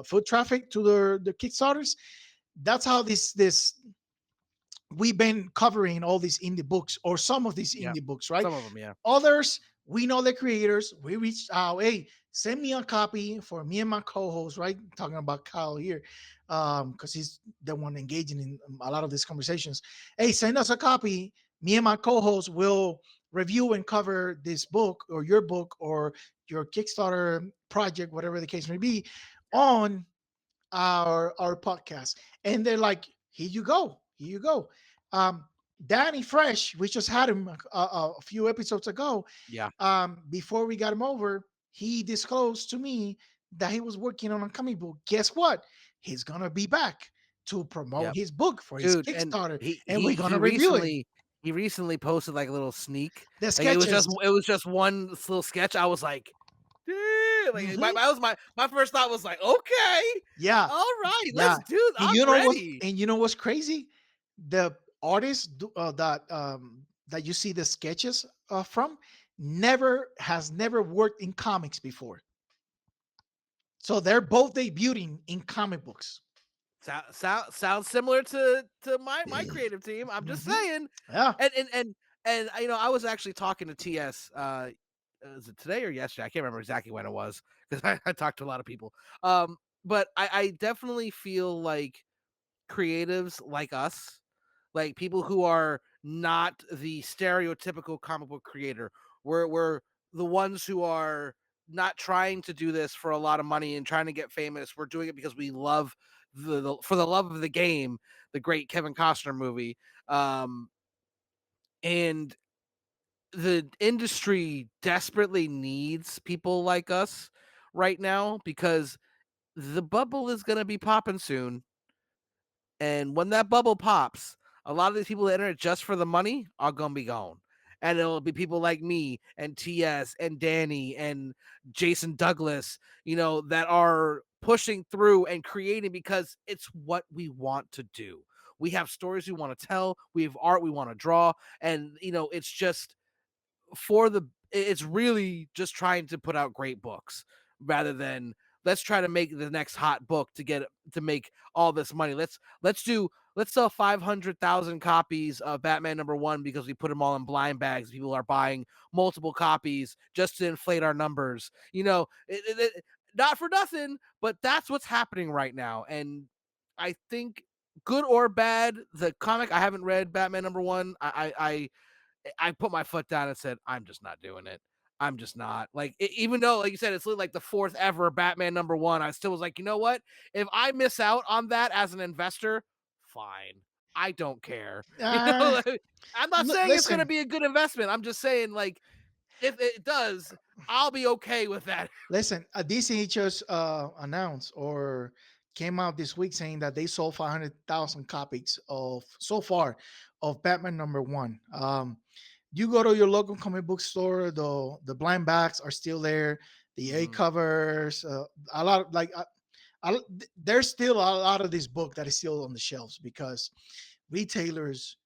foot traffic to their Kickstarters. That's how this we've been covering all these indie books, or some of these Yeah. indie books, right? Some of them, yeah. Others, we know the creators. We reached out, hey, send me a copy for me and my co-host, right? Talking about Kyle here, because he's the one engaging in a lot of these conversations. Hey, send us a copy. Me and my co-host will review and cover this book, or your book, or your Kickstarter project, whatever the case may be, on our podcast. And they're like, here you go, here you go. um Danny Fresh, we just had him a few episodes ago. Yeah. Before we got him over, he disclosed to me that he was working on a comic book. Guess what? He's gonna be back to promote Yep. his book for his Dude, and Kickstarter, he and he we're he gonna review it. recently posted, like, a little sneak. The Like, sketches. it was just one little sketch. I was like, "Damn," like, Mhm. my first thought was like, "Okay. Yeah. Alright, Yeah, let's do and I'm ready." you know what's crazy? The artist that you see the sketches from never worked in comics before. So they're both debuting in comic books. Sounds similar to my creative team. I'm just Mhm. saying. Yeah. And I was actually talking to TS. Is it today or yesterday? I can't remember exactly when it was because I talked to a lot of people. But I definitely feel like creatives like us, like people who are not the stereotypical comic book creator. We're the ones who are not trying to do this for a lot of money and trying to get famous. We're doing it because we love for the love of the game, the great Kevin Costner movie. And the industry desperately needs people like us right now because the bubble is going to be popping soon. And when that bubble pops, a lot of these people that enter it just for the money are gonna be gone. And it'll be people like me and TS and Danny and Jason Douglas, that are pushing through and creating because it's what we want to do. We have stories we want to tell, we have art we want to draw, and it's just it's really just trying to put out great books rather than let's try to make the next hot book to make all this money. Let's sell 500,000 copies of Batman #1 because we put them all in blind bags. People are buying multiple copies just to inflate our numbers. Not for nothing, but that's what's happening right now. And I think good or bad, the comic I haven't read Batman #1. I put my foot down and said, I'm just not doing it. I'm just not like even though, like you said, it's like the fourth ever Batman #1. I still was like, you know what? If I miss out on that as an investor, fine. I don't care. Uh, Like, I'm not saying it's going to Listen, be a good investment. I'm just saying, like, if it does, I'll be okay with that. listen. DC just announced or came out this week saying that they sold 500,000 copies of so far of Batman #1. You go to your local comic book store, the blind backs are still there, the A Mhm. covers, a lot of like there's still a lot of this book that is still on the shelves because retailers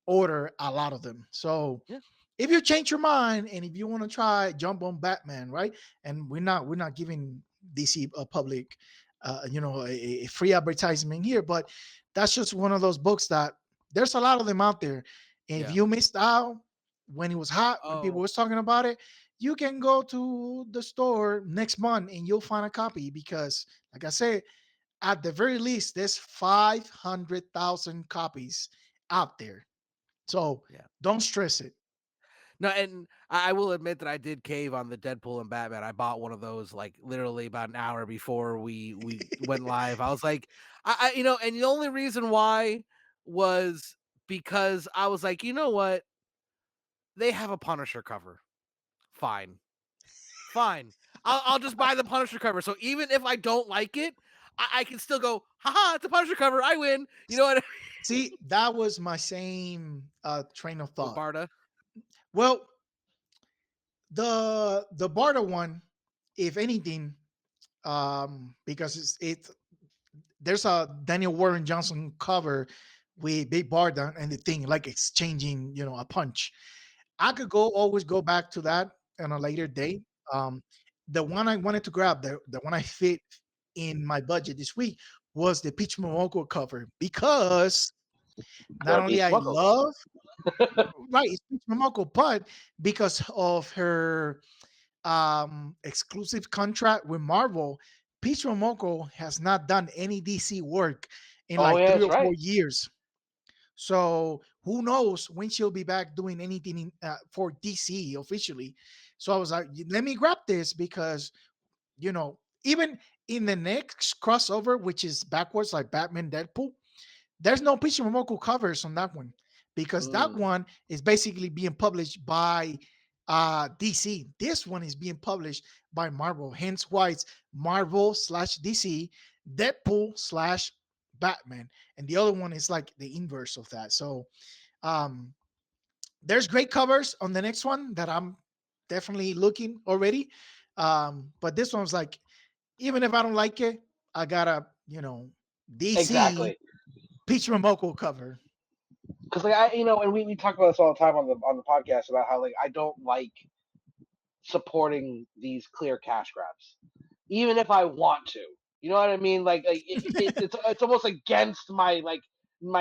order a lot of them. So Yeah. if you change your mind and if you want to try jump on Batman, right? And we're not giving DC a public, a free advertisement here, but that's just one of those books that there's a lot of them out there. And if Yeah. you missed out when it was hot, when people Oh, was talking about it, you can go to the store next month and you'll find a copy because, like I said, at the very least, there's 500,000 copies out there. So yeah. don't stress it. No, and I will admit that I did cave on the Deadpool and Batman. I bought one of those like literally about an hour before we went live. I was like, and the only reason why was because I was like, you know what? They have a Punisher cover. Fine, fine. I'll just buy the Punisher cover. So even if I don't like it, I can still go, haha, it's a Punisher cover. I win. You know what? I mean? See, that was my same train of With thought. Barda. Well, The Barter one, if anything, because it's there's a Daniel Warren Johnson cover with Big Barda and the thing like exchanging, a punch. I could always go back to that on a later date. Um, the one I wanted to grab, the one I fit in my budget this week was the Peach Momoko cover because not They're only Beast I Buckle. love right, it's Peach Momoko, but because of her exclusive contract with Marvel, Peach Momoko has not done any DC work in Oh like yeah, three that's or right. 4 years. So who knows when she'll be back doing anything for DC officially. So I was like, let me grab this because, even in the next crossover, which is backwards like Batman Deadpool, there's no Peach Momoko covers on that one because that Mm. one is basically being published by DC. This one is being published by Marvel, hence why it's Marvel slash DC, Deadpool slash Batman, and the other one is like the inverse of that. So um, there's great covers on the next one that I'm definitely looking already. But this one's like, even if I don't like it, I gotta, DC Exactly. Peach Momoko cover. Because like and we talk about this all the time on the podcast about how like I don't like supporting these clear cash grabs, even if I want to. You know what I mean? Like it's almost against my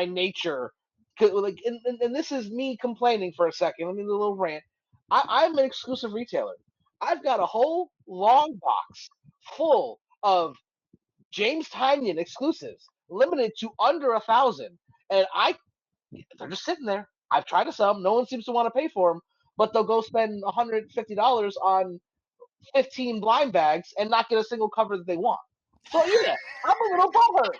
nature. Like and this is me complaining for a second. Let me do a little rant. I'm an exclusive retailer. I've got a whole long box full of James Tynion exclusives, limited to under 1,000, and they're just sitting there. I've tried to sell them. No one seems to want to pay for them, but they'll go spend $150 on 15 blind bags and not get a single cover that they want. So yeah, I'm a little butthurt.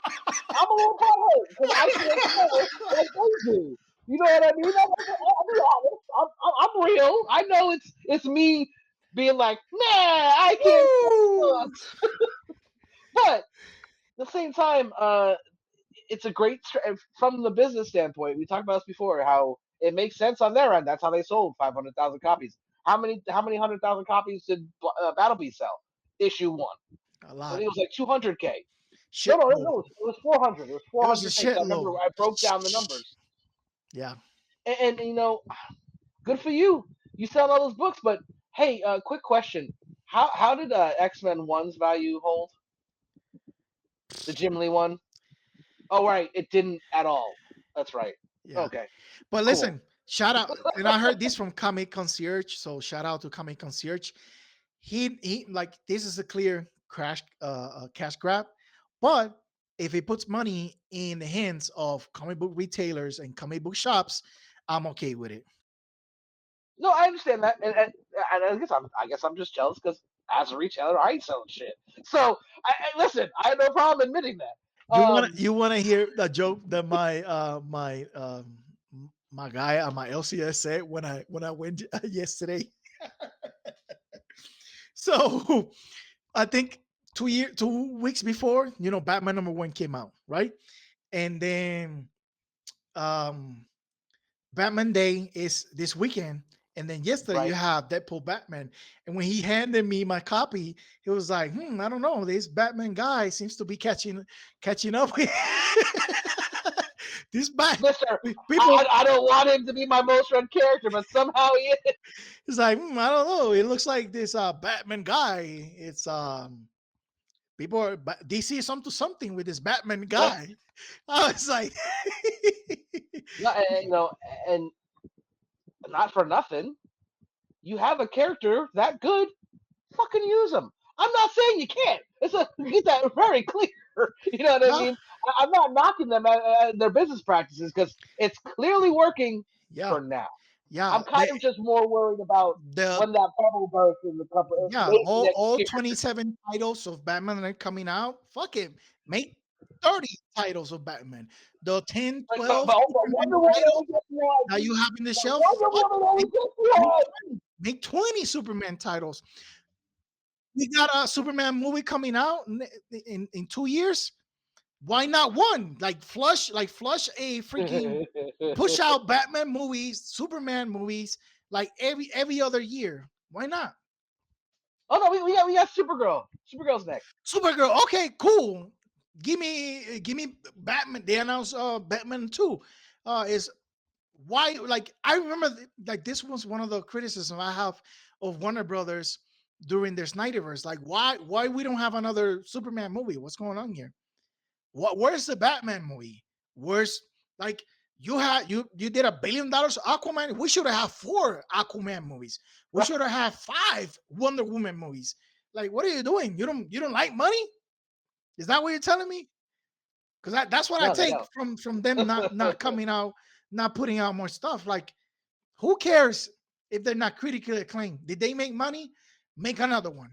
I'm a little butthurt because I can't sell like they do. You know what I mean? I'll be honest. I'm real. I know it's me being like, nah, I can't sell Woo! books. But at the same time, it's a great from the business standpoint. We talked about this before. How it makes sense on their end. That's how they sold 500,000 copies. How many 100,000 copies did Battle Beast sell? Issue one. A I lot. think it was like 200K. No, no, Shitload. no. It was 400. It was It was a 400K. I remember shitload. I broke down the numbers. Yeah. And good for you. You sell all those books. But hey, quick question: How did X-Men One's value hold? The Jim Lee one? Oh right, it didn't at all. That's right. Yeah. Okay, But cool. listen, shout out. And I heard this from Comic Concierge. So shout out to Comic Concierge. He like this is a clear cash grab. But if he puts money in the hands of comic book retailers and comic book shops, I'm okay with it. No, I understand that, and I guess I'm just jealous because as a retailer, I ain't selling shit. So listen, I have no problem admitting that. You wanna hear the joke that my guy at my LCS said when I went yesterday? So I think 2 weeks before, Batman #1 came out, right? And then um Batman Day is this weekend. And then yesterday you Right? have Deadpool Batman. And when he handed me my copy, he was like, I don't know. This Batman guy seems to be catching up with this bat. Mister, People, I don't want him to be my most read character, but somehow he is. it's like, I don't know. It looks like this Batman guy. It's people are DC is up to something with this Batman guy. I was like, No, and not for nothing. You have a character that good, fucking use him. I'm not saying you can't. Get that very clear. You know what I yeah, mean? I'm not knocking them at their business practices because it's clearly working yeah, for now. yeah. I'm kind of just more worried about The when that bubble bursts in the couple Yeah, maybe next all year. 27 titles of Batman are coming out. Fuck it. Make 30 titles of Batman. The 10, Like, 12 but Superman Wonder Woman titles only gets one. that you have in the But shelf, Wonder fuck Woman it. only gets one. Make 20 Superman titles. We got a Superman movie coming out in 2 years. Why not one? Flush a freaking push out Batman movies, Superman movies, like every other year. Why not? Oh no, we got Supergirl. Supergirl's next. Supergirl. Okay, cool. Give me Batman. They announced Batman 2. Is why, like, I remember like this was one of the criticisms I have of Warner Brothers during their Snyderverse. Like, why we don't have another Superman movie? What's going on here? Where's the Batman movie? Where's, like, you did $1 billion Aquaman? We should have 4 Aquaman movies. We should have had 5 Wonder Woman movies. Like, what are you doing? You don't like money? Is that what you're telling me? Because that's what I take from them not coming out, not putting out more stuff. Like, who cares if they're not critically acclaimed? Did they make money? Make another one.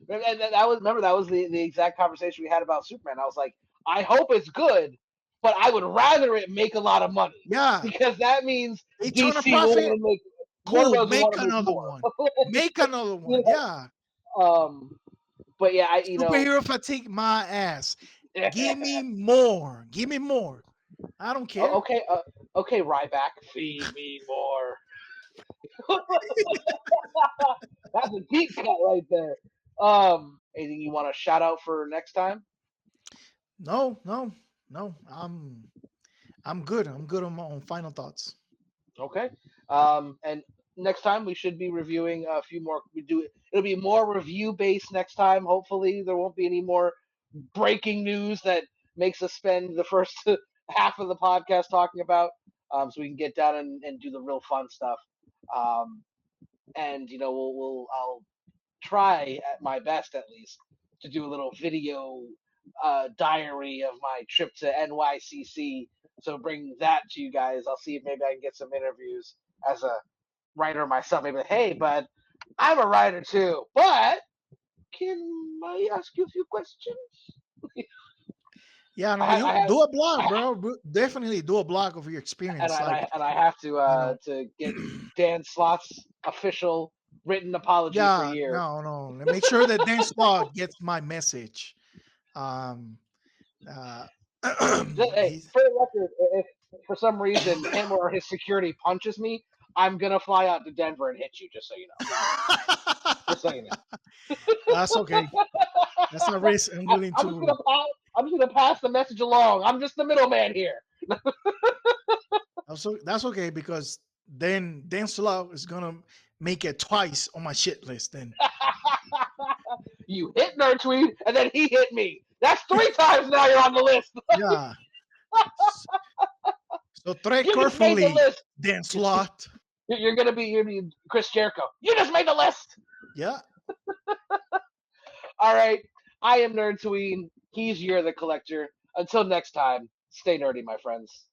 And that was the exact conversation we had about Superman. I was like, I hope it's good, but I would rather it make a lot of money. Yeah, because that means they turn a DC profit. will make. Cool, make another one. Make another one. Yeah. But yeah, superhero fatigue my ass. Give me more. Give me more. I don't care. Okay, Ryback, feed me more. That's a deep cut right there. Anything you want to shout out for next time? No. I'm good. I'm good on my own final thoughts. Okay. And next time we should be reviewing a few more. It'll be more review based next time. Hopefully, there won't be any more breaking news that makes us spend the first half of the podcast talking about. So we can get down and do the real fun stuff. And I'll try at my best at least to do a little video diary of my trip to NYCC. So bring that to you guys. I'll see if maybe I can get some interviews as a writer myself. Maybe, hey, bud, I'm a writer too, but can I ask you a few questions? Yeah, no, do a blog, bro. Definitely do a blog of your experience. And I have to get Dan Slott's official written apology for years. No. Make sure that Dan Slott gets my message. Hey, for the record, if for some reason him or his security punches me, I'm gonna fly out to Denver and hit you. Just so you know. Just so you know. That's okay. That's a risk I'm willing to. I'm just gonna pass the message along. I'm just the middleman here. That's okay, because then Dan Slott is gonna make it twice on my shit list. Then you hit Nerdtooine and then he hit me. That's 3 times now you're on the list. Yeah. So tread carefully, Dan Slott. You're gonna be Chris Jericho. You just made the list. Yeah. All right. I am Nerdtooine. He's You're the Collector. Until next time, stay nerdy, my friends.